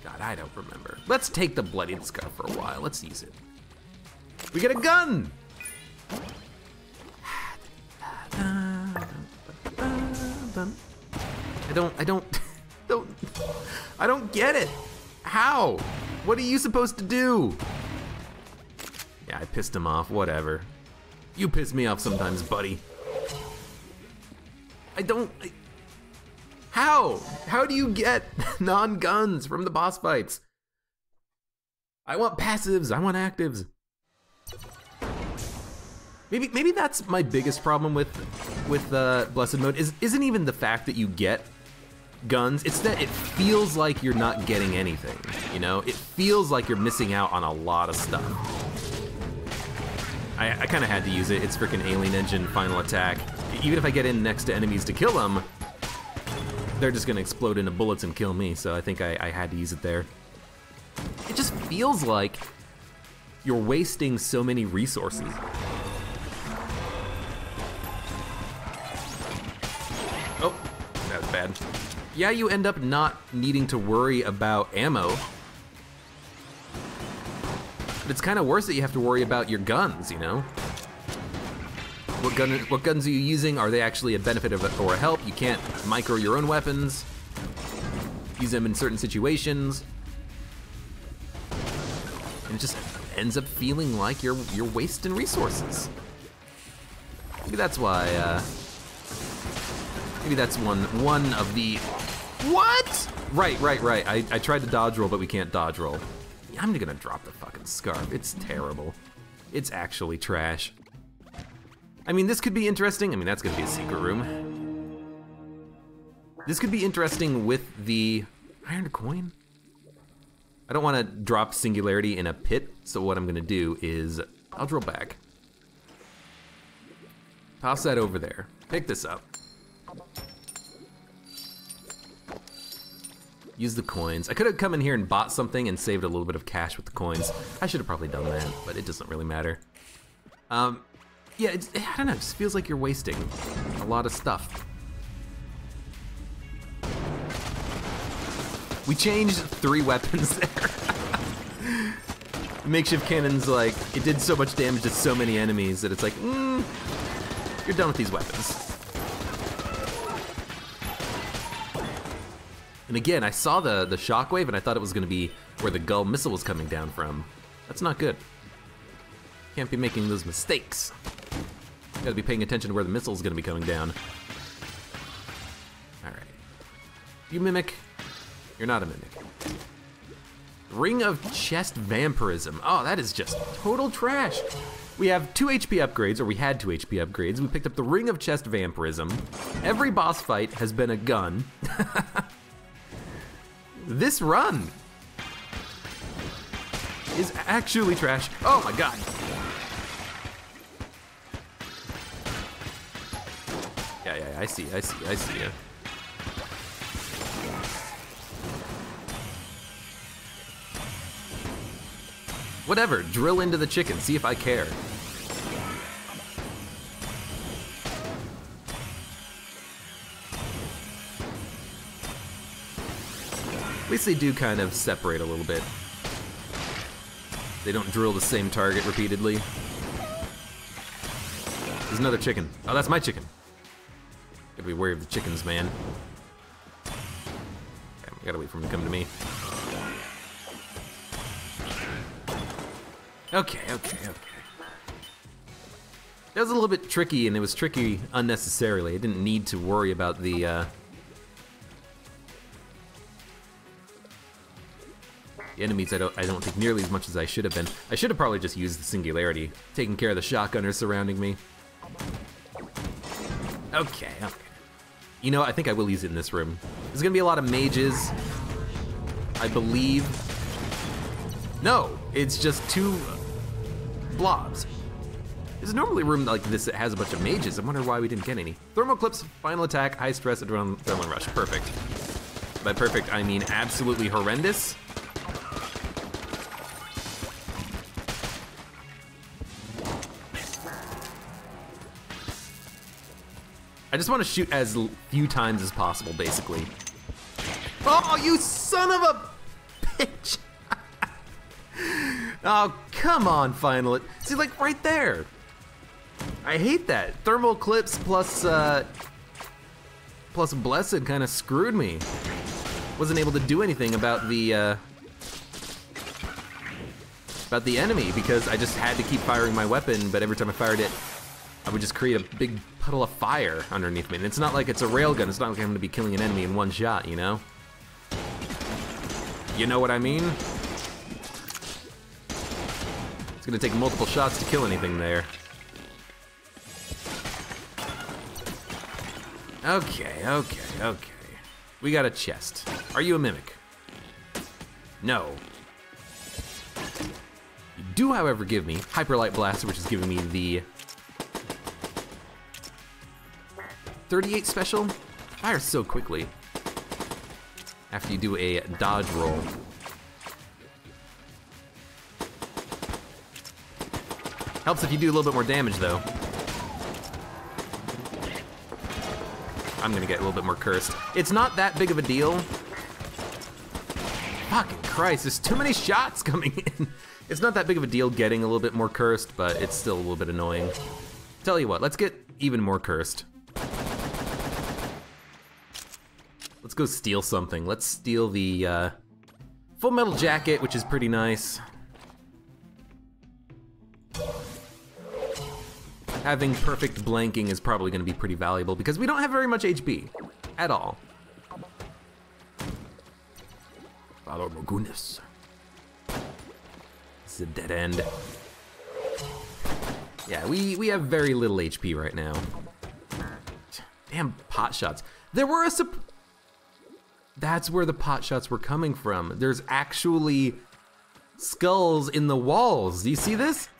God, I don't remember. Let's take the Bloodied Scar for a while. Let's use it. We get a gun! I don't get it. How? What are you supposed to do? Yeah, I pissed him off, whatever. You piss me off sometimes, buddy. How? How do you get non-guns from the boss fights? I want passives, I want actives. Maybe that's my biggest problem with Blessed Mode isn't even the fact that you get guns, it's that it feels like you're not getting anything, you know? It feels like you're missing out on a lot of stuff. I kind of had to use it. It's freaking Alien Engine final attack. Even if I get in next to enemies to kill them, they're just gonna explode into bullets and kill me, so I think I had to use it there. It just feels like you're wasting so many resources. Oh, that was bad. Yeah, you end up not needing to worry about ammo. But it's kind of worse that you have to worry about your guns, you know? What guns are you using? Are they actually a benefit or a help? You can't micro your own weapons. Use them in certain situations. And it just ends up feeling like you're wasting resources. Maybe that's why, maybe that's one of the... What? Right. I tried to dodge roll, but we can't dodge roll. I'm gonna drop the fucking scarf. It's terrible. It's actually trash. I mean, this could be interesting. I mean, that's gonna be a secret room. This could be interesting with the iron coin. I don't wanna drop singularity in a pit, so what I'm gonna do is, I'll drill back. Toss that over there. Pick this up. Use the coins. I could have come in here and bought something and saved a little bit of cash with the coins. I should have probably done that, but it doesn't really matter. Yeah, I don't know, it just feels like you're wasting a lot of stuff. We changed 3 weapons there. Makeshift cannon's like, it did so much damage to so many enemies that it's like, you're done with these weapons. And again, I saw the shockwave and I thought it was gonna be where the gull missile was coming down from. That's not good. Can't be making those mistakes. Gotta be paying attention to where the missile's gonna be coming down. All right. You mimic. You're not a mimic. Ring of Chest Vampirism. Oh, that is just total trash. We have 2 HP upgrades, or we had 2 HP upgrades. We picked up the Ring of Chest Vampirism. Every boss fight has been a gun. This run is actually trash. Oh my god. Yeah, I see you. Whatever, drill into the chicken, see if I care. At least they do kind of separate a little bit. They don't drill the same target repeatedly. There's another chicken. Oh, that's my chicken. Gotta be wary of the chickens, man. Okay, I gotta wait for him to come to me. Okay. That was a little bit tricky, and it was tricky unnecessarily. I didn't need to worry about the enemies. I don't think nearly as much as I should have been. I should have probably just used the singularity, taking care of the shotgunners surrounding me. Okay. You know, I think I will use it in this room. There's gonna be a lot of mages, I believe. No, it's just 2 blobs. There's normally a room like this that has a bunch of mages. I wonder why we didn't get any. Thermal clips, final attack, high stress, adrenaline rush. Perfect. By perfect, I mean absolutely horrendous. I just want to shoot as few times as possible, basically. Oh, you son of a bitch! Oh, come on, final. See, like right there. I hate that. Thermal clips plus blessed kind of screwed me. Wasn't able to do anything about the enemy because I just had to keep firing my weapon, but every time I fired it, I would just create a big puddle of fire underneath me. And it's not like it's a railgun. It's not like I'm gonna be killing an enemy in one shot, you know? You know what I mean? It's gonna take multiple shots to kill anything there. Okay. We got a chest. Are you a mimic? No. You do, however, give me Hyperlight Blaster, which is giving me the 38 special. Fires so quickly after you do a dodge roll. Helps if you do a little bit more damage, though. I'm gonna get a little bit more cursed. It's not that big of a deal. Fucking Christ, there's too many shots coming in. It's not that big of a deal getting a little bit more cursed, but it's still a little bit annoying. Tell you what, let's get even more cursed. Let's go steal something. Let's steal the Full Metal Jacket, which is pretty nice. Having perfect blanking is probably going to be pretty valuable because we don't have very much HP at all. Oh my goodness. It's a dead end. Yeah, we have very little HP right now. Damn pot shots. There were a That's where the pot shots were coming from. There's actually skulls in the walls. Do you see this?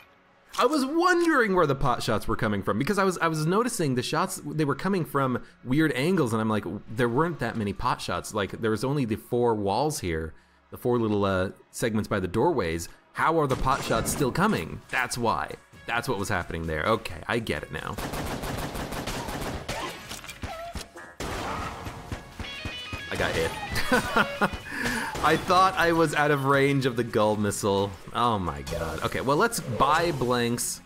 I was wondering where the pot shots were coming from because I was noticing the shots, they were coming from weird angles, and I'm like, there weren't that many pot shots. Like, there was only the 4 walls here, the 4 little segments by the doorways. How are the pot shots still coming? That's why. That's what was happening there. Okay, I get it now. I got hit. I thought I was out of range of the gull missile. Oh my god. Okay, well, let's buy blanks,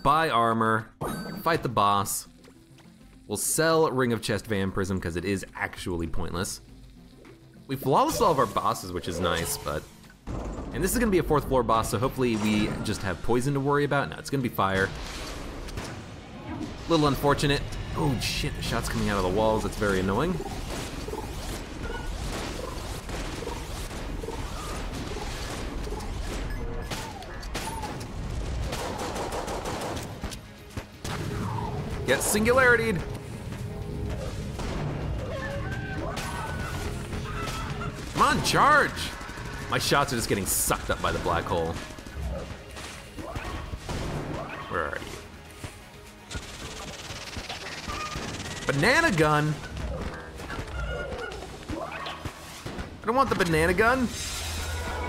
buy armor, fight the boss. We'll sell Ring of Chest Vampirism because it is actually pointless. We flawless all of our bosses, which is nice, but... And this is gonna be a 4th floor boss, so hopefully we just have poison to worry about. No, it's gonna be fire. A little unfortunate. Oh shit, the shot's coming out of the walls, that's very annoying. Get singularity'd. Come on, charge! My shots are just getting sucked up by the black hole. Where are you? Banana gun? I don't want the banana gun.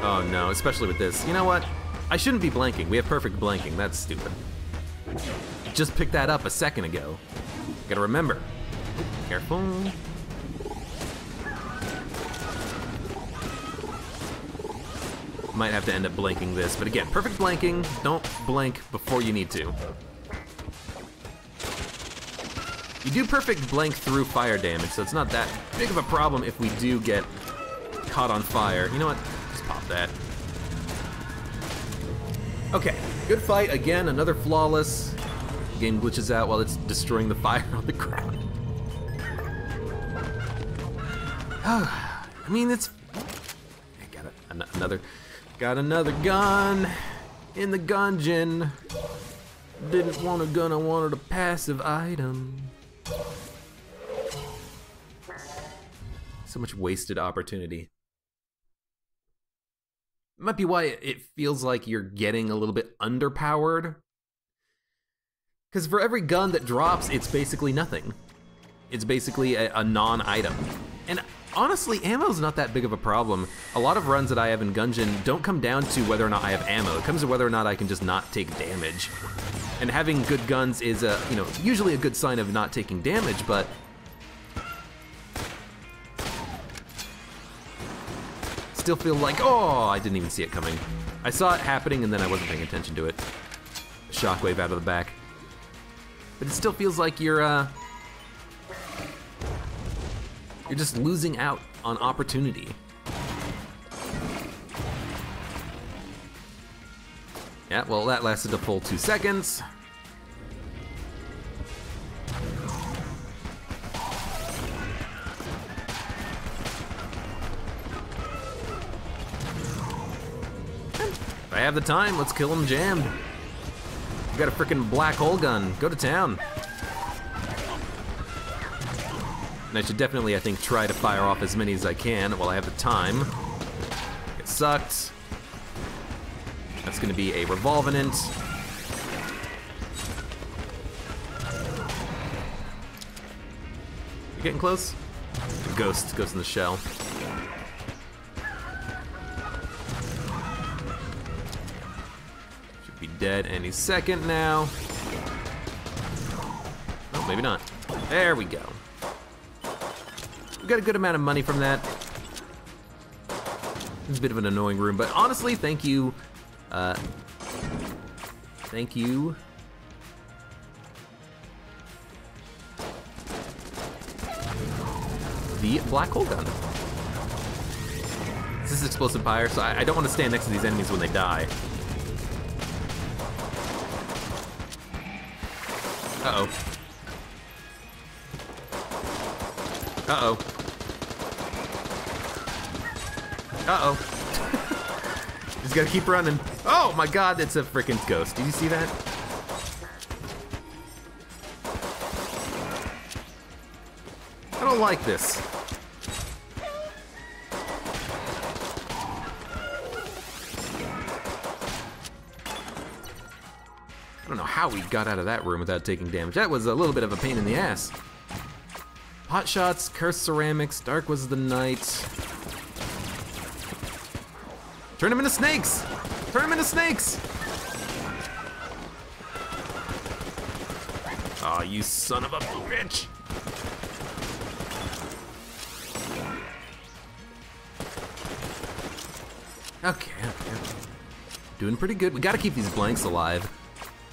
Oh no, especially with this. You know what? I shouldn't be blanking. We have perfect blanking. That's stupid. Just picked that up a second ago. Gotta remember. Careful. Might have to end up blanking this, but again, perfect blanking. Don't blank before you need to. You do perfect blank through fire damage, so it's not that big of a problem if we do get caught on fire. You know what? Just pop that. Okay, good fight. Again, another flawless. Game glitches out while it's destroying the fire on the ground. I mean, it's... I got another gun in the gungeon. Didn't want a gun, I wanted a passive item. So much wasted opportunity. Might be why it feels like you're getting a little bit underpowered. Because for every gun that drops, it's basically nothing. It's basically a non-item. And honestly, ammo's not that big of a problem. A lot of runs that I have in Gungeon don't come down to whether or not I have ammo. It comes to whether or not I can just not take damage. And having good guns is usually a good sign of not taking damage, but still feel like, oh, I didn't even see it coming. I saw it happening and then I wasn't paying attention to it. Shockwave out of the back. But it still feels like you're just losing out on opportunity. Yeah, well, that lasted a full 2 seconds. If I have the time, let's kill him jammed. We got a freaking black hole gun. Go to town. And I should definitely, I think, try to fire off as many as I can while I have the time. Get sucked. That's gonna be a revolvent. You getting close? The ghost goes in the shell. Should be dead any second now. Oh, maybe not. There we go. We got a good amount of money from that. It's a bit of an annoying room, but honestly, thank you. Thank you. The black hole gun. This is explosive fire, so I don't want to stand next to these enemies when they die. Uh-oh. Uh-oh. Uh-oh. Just gotta keep running. Oh my god, it's a freaking ghost. Did you see that? I don't like this. I don't know how we got out of that room without taking damage. That was a little bit of a pain in the ass. Hot shots, cursed ceramics, dark was the night. Turn them into snakes! Turn them into snakes! Aw, oh, you son of a bitch! Okay. Doing pretty good. We gotta keep these blanks alive.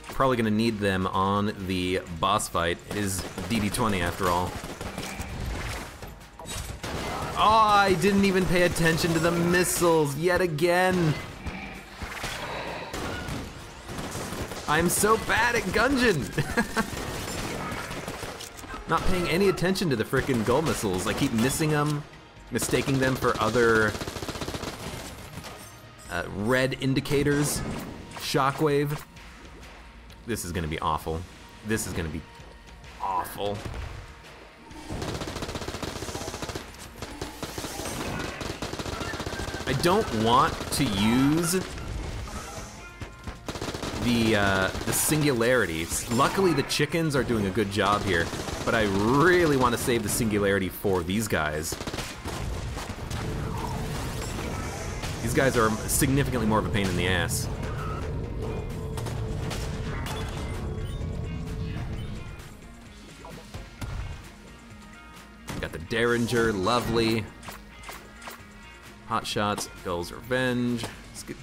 Probably gonna need them on the boss fight. It is DD20 after all. Oh, I didn't even pay attention to the missiles yet again. I'm so bad at Gungeon. Not paying any attention to the frickin' goal missiles. I keep missing them, mistaking them for other red indicators. Shockwave. This is gonna be awful. This is gonna be awful. I don't want to use the singularity. Luckily the chickens are doing a good job here, but I really want to save the singularity for these guys. These guys are significantly more of a pain in the ass. Got the Derringer, lovely. Hot shots, Gull's Revenge. Let's get...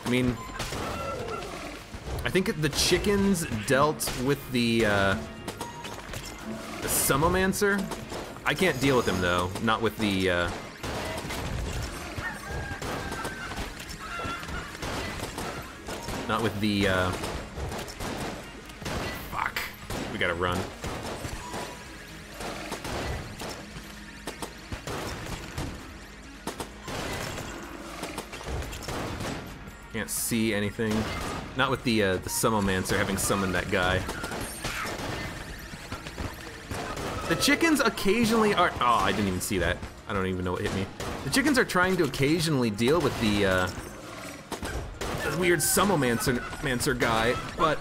I mean, I think the chickens dealt with the Summomancer. I can't deal with him though, not with the fuck. We gotta run. Can't see anything. Not with the Summomancer having summoned that guy. The chickens occasionally are... Oh, I didn't even see that. I don't even know what hit me. The chickens are trying to occasionally deal with the weird Summomancer guy, but...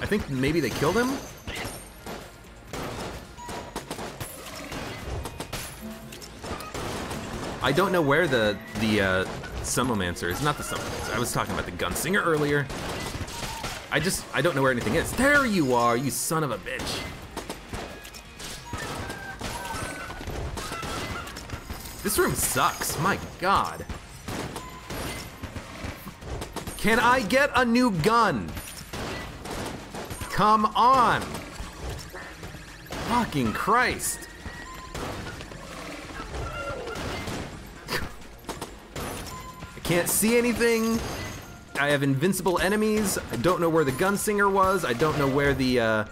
I think maybe they killed him? I don't know where the Summomancer is. Not the Summomancer. I was talking about the Gunslinger earlier. I don't know where anything is. There you are, you son of a bitch. This room sucks, my god. Can I get a new gun? Come on. Fucking Christ. Can't see anything. I have invincible enemies. I don't know where the Gunslinger was. I don't know where the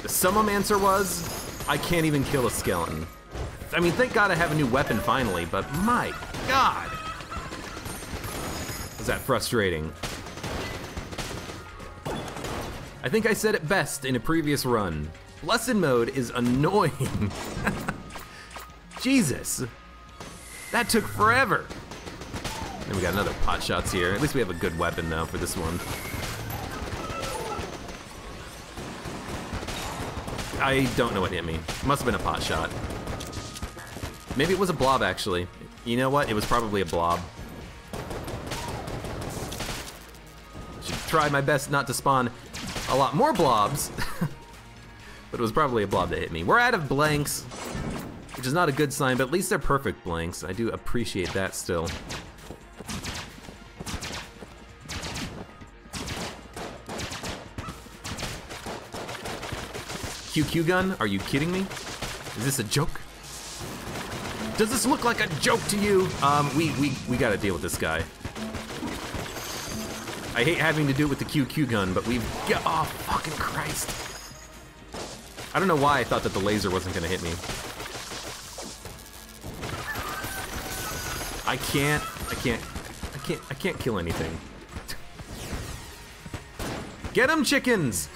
Summomancer was. I can't even kill a skeleton. I mean, thank God I have a new weapon finally, but my God. Was that frustrating? I think I said it best in a previous run. Blessed mode is annoying. Jesus. That took forever. And we got another pot shots here. At least we have a good weapon though for this one. I don't know what hit me. Must have been a pot shot. Maybe it was a blob actually. You know what? It was probably a blob. Should try my best not to spawn a lot more blobs. But it was probably a blob that hit me. We're out of blanks, which is not a good sign, but at least they're perfect blanks. I do appreciate that still. QQ gun? Are you kidding me? Is this a joke? Does this look like a joke to you? We gotta deal with this guy. I hate having to do it with the QQ gun, but we've got... Oh, fucking Christ. I don't know why I thought that the laser wasn't gonna hit me. I can't kill anything. Get him, chickens!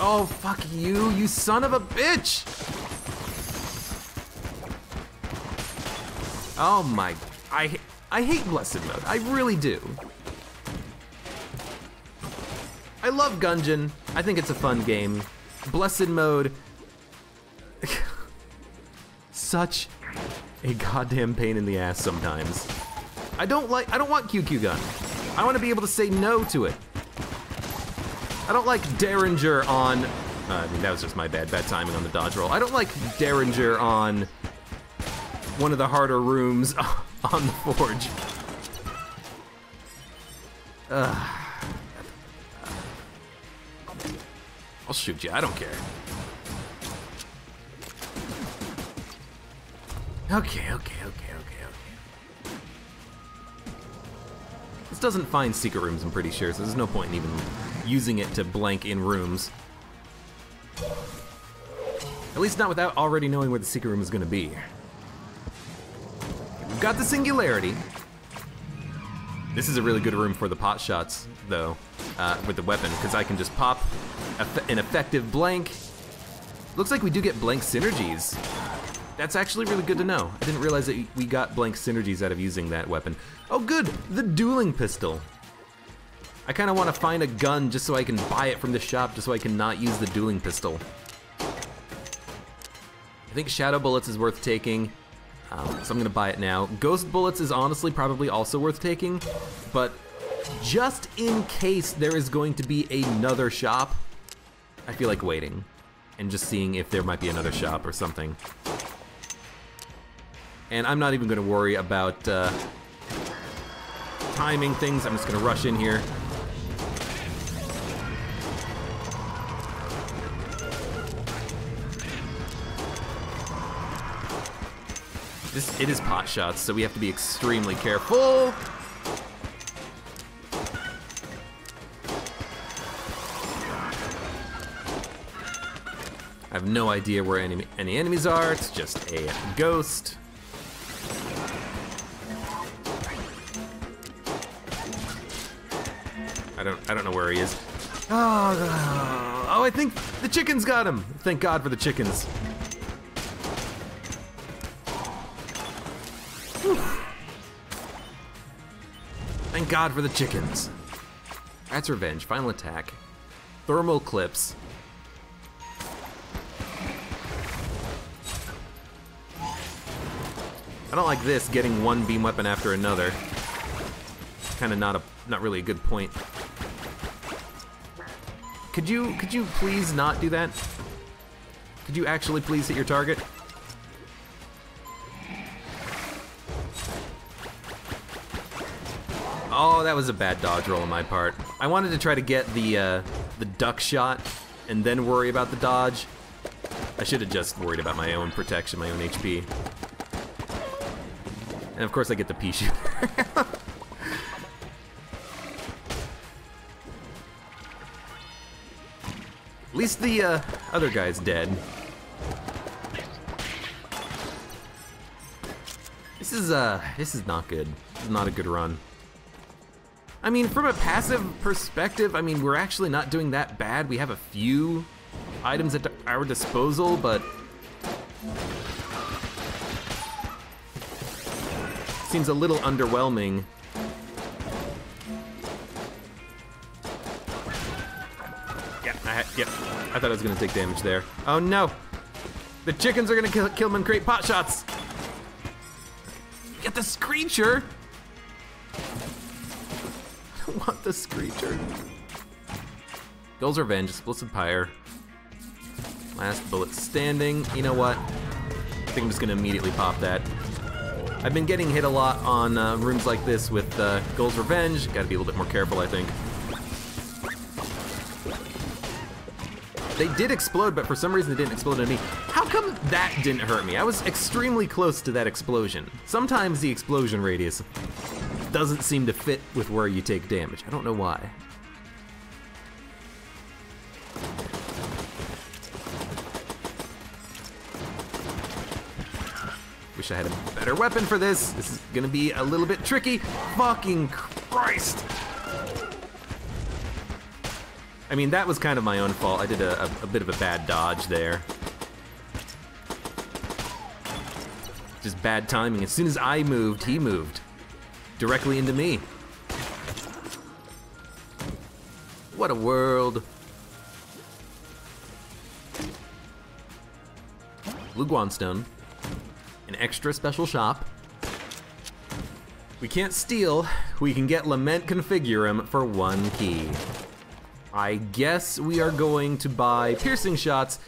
Oh, fuck you, you son of a bitch! Oh my, I hate Blessed Mode, I really do. I love Gungeon, I think it's a fun game. Blessed Mode, such a goddamn pain in the ass sometimes. I don't want QQ gun. I want to be able to say no to it. I don't like Derringer on, I mean that was just my bad timing on the dodge roll. I don't like Derringer on one of the harder rooms on the forge. I'll shoot you, I don't care. Okay. This doesn't find secret rooms, I'm pretty sure, so there's no point in even using it to blank in rooms. At least not without already knowing where the secret room is gonna be. We've got the singularity. This is a really good room for the pot shots, though, with the weapon, because I can just pop an effective blank. Looks like we do get blank synergies. That's actually really good to know. I didn't realize that we got blank synergies out of using that weapon. Oh good, the dueling pistol. I kind of want to find a gun just so I can buy it from the shop, just so I can not use the dueling pistol. I think Shadow Bullets is worth taking, so I'm gonna buy it now. Ghost Bullets is honestly probably also worth taking, but just in case there is going to be another shop, I feel like waiting and just seeing if there might be another shop or something. And I'm not even gonna worry about timing things. I'm just gonna rush in here. It is pot shots, so we have to be extremely careful. I have no idea where any enemies are. It's just a ghost. I don't know where he is. Oh, I think the chickens got him. Thank God for the chickens. Whew. Thank God for the chickens. Rat's Revenge, final attack. Thermal clips. I don't like this, getting one beam weapon after another. Kind of not really a good point. Could you please not do that? Could you actually please hit your target? Oh, that was a bad dodge roll on my part. I wanted to try to get the duck shot and then worry about the dodge. I should have just worried about my own protection, my own HP. And of course I get the pea shooter. At least the other guy's dead. This is not good. This is not a good run. I mean, from a passive perspective, I mean, we're actually not doing that bad. We have a few items at our disposal, but seems a little underwhelming. Yep, I thought I was gonna take damage there. Oh no! The chickens are gonna kill him and create pot shots! Get the Screecher! I don't want the Screecher. Gull's Revenge, Explosive Pyre. Last bullet standing. You know what? I think I'm just gonna immediately pop that. I've been getting hit a lot on rooms like this with Gull's Revenge. Gotta be a little bit more careful, I think. They did explode, but for some reason they didn't explode on me. How come that didn't hurt me? I was extremely close to that explosion. Sometimes the explosion radius doesn't seem to fit with where you take damage. I don't know why. Wish I had a better weapon for this. This is gonna be a little bit tricky. Fucking Christ! I mean, that was kind of my own fault. I did a bit of a bad dodge there. Just bad timing. As soon as I moved, he moved. Directly into me. What a world. Blue Guanstone. An extra special shop. We can't steal. We can get Lament Configurum for 1 key. I guess we are going to buy piercing shots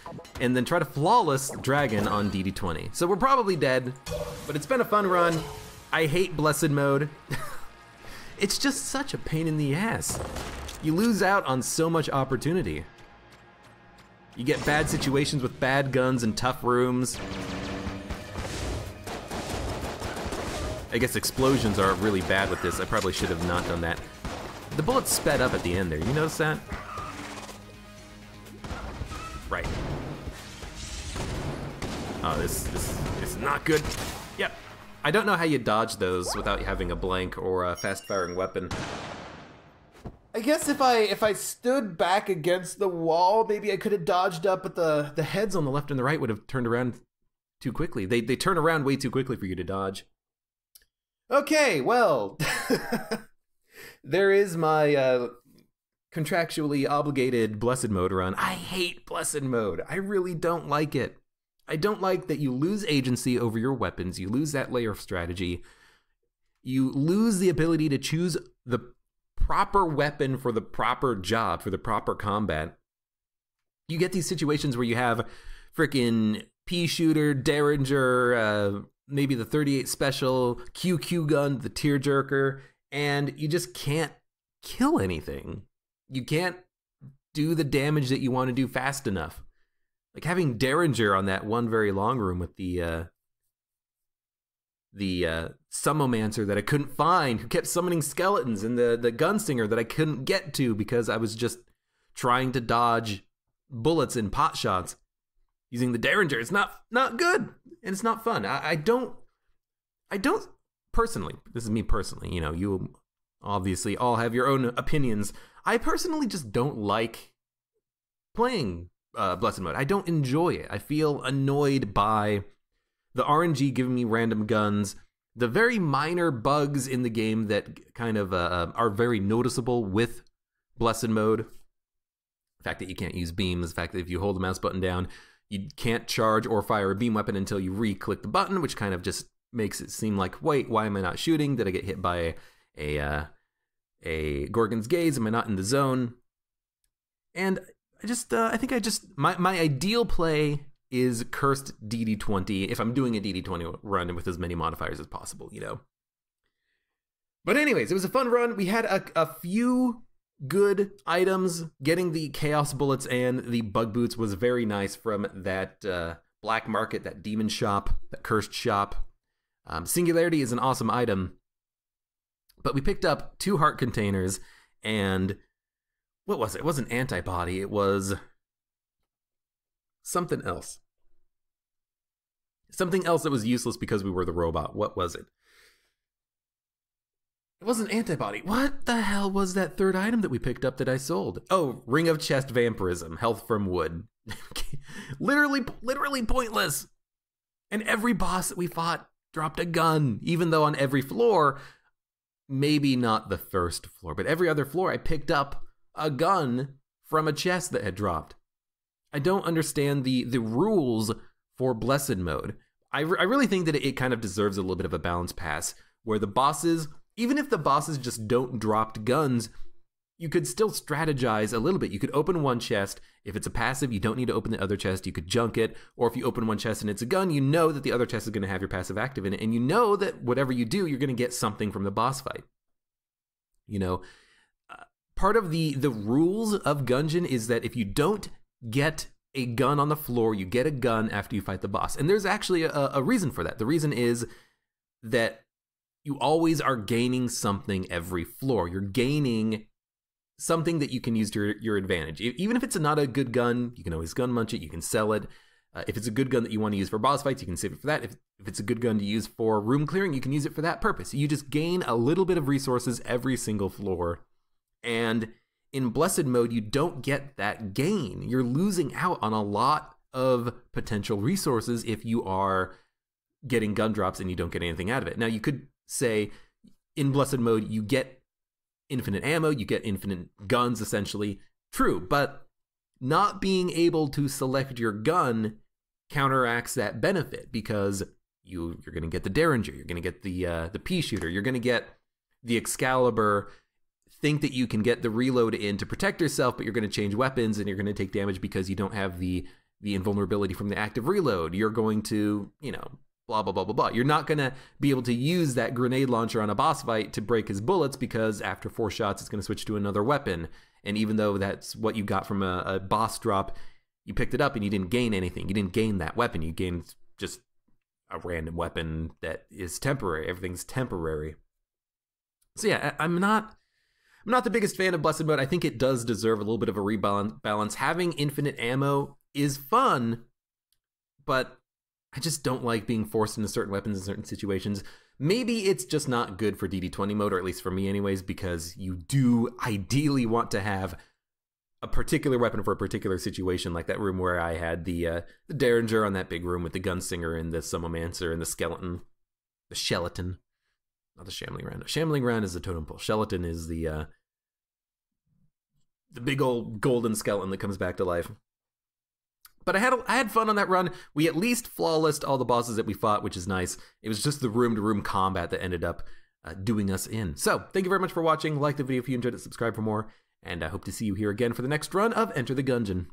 and then try to flawless dragon on DD20. So we're probably dead, but it's been a fun run. I hate blessed mode. It's just such a pain in the ass. You lose out on so much opportunity. You get bad situations with bad guns and tough rooms. I guess explosions are really bad with this. I probably should have not done that. The bullets sped up at the end there. You notice that? Right. Oh, this is not good. Yep. I don't know how you dodge those without having a blank or a fast-firing weapon. I guess if I stood back against the wall, maybe I could have dodged up, but the heads on the left and the right would have turned around too quickly. They turn around way too quickly for you to dodge. Okay, well, there is my contractually obligated blessed mode run. I hate blessed mode. I really don't like it. I don't like that you lose agency over your weapons. You lose that layer of strategy. You lose the ability to choose the proper weapon for the proper job, for the proper combat. You get these situations where you have frickin' pea shooter, derringer, maybe the 38 special, QQ gun, the tearjerker, and you just can't kill anything. You can't do the damage that you want to do fast enough. Like having Derringer on that one very long room with the Summomancer that I couldn't find, who kept summoning skeletons, and the Gunslinger that I couldn't get to because I was just trying to dodge bullets and pot shots using the Derringer. It's not good, and it's not fun. I don't personally, this is me personally, you know, you obviously all have your own opinions. I personally just don't like playing Blessed Mode. I don't enjoy it. I feel annoyed by the RNG giving me random guns, the very minor bugs in the game that kind of are very noticeable with Blessed Mode. The fact that you can't use beams, the fact that if you hold the mouse button down, you can't charge or fire a beam weapon until you re-click the button, which kind of just makes it seem like, wait, why am I not shooting? Did I get hit by a Gorgon's Gaze? Am I not in the zone? And I think my ideal play is cursed DD20 if I'm doing a DD20 run with as many modifiers as possible, you know. But anyways, it was a fun run. We had a few good items. Getting the Chaos Bullets and the Bug Boots was very nice from that black market, that demon shop, that cursed shop. Singularity is an awesome item. But we picked up 2 heart containers and what was it? It wasn't antibody, it was something else. Something else that was useless because we were the robot. What was it? It wasn't antibody. What the hell was that third item that we picked up that I sold? Oh, Ring of Chest Vampirism, health from wood. literally pointless. And every boss that we fought dropped a gun, even though on every floor, maybe not the first floor, but every other floor I picked up a gun from a chest that had dropped. I don't understand the rules for Blessed Mode. I really think that it kind of deserves a little bit of a balance pass, where the bosses, even if the bosses just don't drop guns, you could still strategize a little bit. You could open one chest. If it's a passive, you don't need to open the other chest. You could junk it. Or if you open one chest and it's a gun, you know that the other chest is going to have your passive active in it. And you know that whatever you do, you're going to get something from the boss fight. You know, part of the rules of Gungeon is that if you don't get a gun on the floor, you get a gun after you fight the boss. And there's actually a reason for that. The reason is that you always are gaining something every floor. You're gaining something that you can use to your advantage. Even if it's not a good gun, you can always gun munch it, you can sell it. If it's a good gun that you want to use for boss fights, you can save it for that. If it's a good gun to use for room clearing, you can use it for that purpose. You just gain a little bit of resources every single floor. And in Blessed Mode, you don't get that gain. You're losing out on a lot of potential resources if you are getting gun drops and you don't get anything out of it. Now, you could say in Blessed Mode, you get infinite ammo, you get infinite guns, essentially. True, but not being able to select your gun counteracts that benefit, because you're going to get the Derringer, you're going to get the pea shooter, you're going to get the Excalibur, think that you can get the reload in to protect yourself, but you're going to change weapons and you're going to take damage because you don't have the the invulnerability from the active reload. You're going to, you know, blah, blah, blah, blah, blah. You're not going to be able to use that grenade launcher on a boss fight to break his bullets because after 4 shots, it's going to switch to another weapon. And even though that's what you got from a boss drop, you picked it up and you didn't gain anything. You didn't gain that weapon. You gained just a random weapon that is temporary. Everything's temporary. So yeah, I'm not the biggest fan of Blessed Mode. I think it does deserve a little bit of a rebalance. Having infinite ammo is fun, but I just don't like being forced into certain weapons in certain situations. Maybe it's just not good for DD20 mode, or at least for me anyways, because you do ideally want to have a particular weapon for a particular situation, like that room where I had the Derringer on that big room with the Gunslinger and the Summomancer and the Skeleton. The Sheleton. Not the Shambling Round. Shambling Round is the Totem Pole. Sheleton is the big old golden skeleton that comes back to life. But I had fun on that run. We at least flawlessed all the bosses that we fought, which is nice. It was just the room-to-room combat that ended up doing us in. So, thank you very much for watching. Like the video if you enjoyed it, subscribe for more, and I hope to see you here again for the next run of Enter the Gungeon.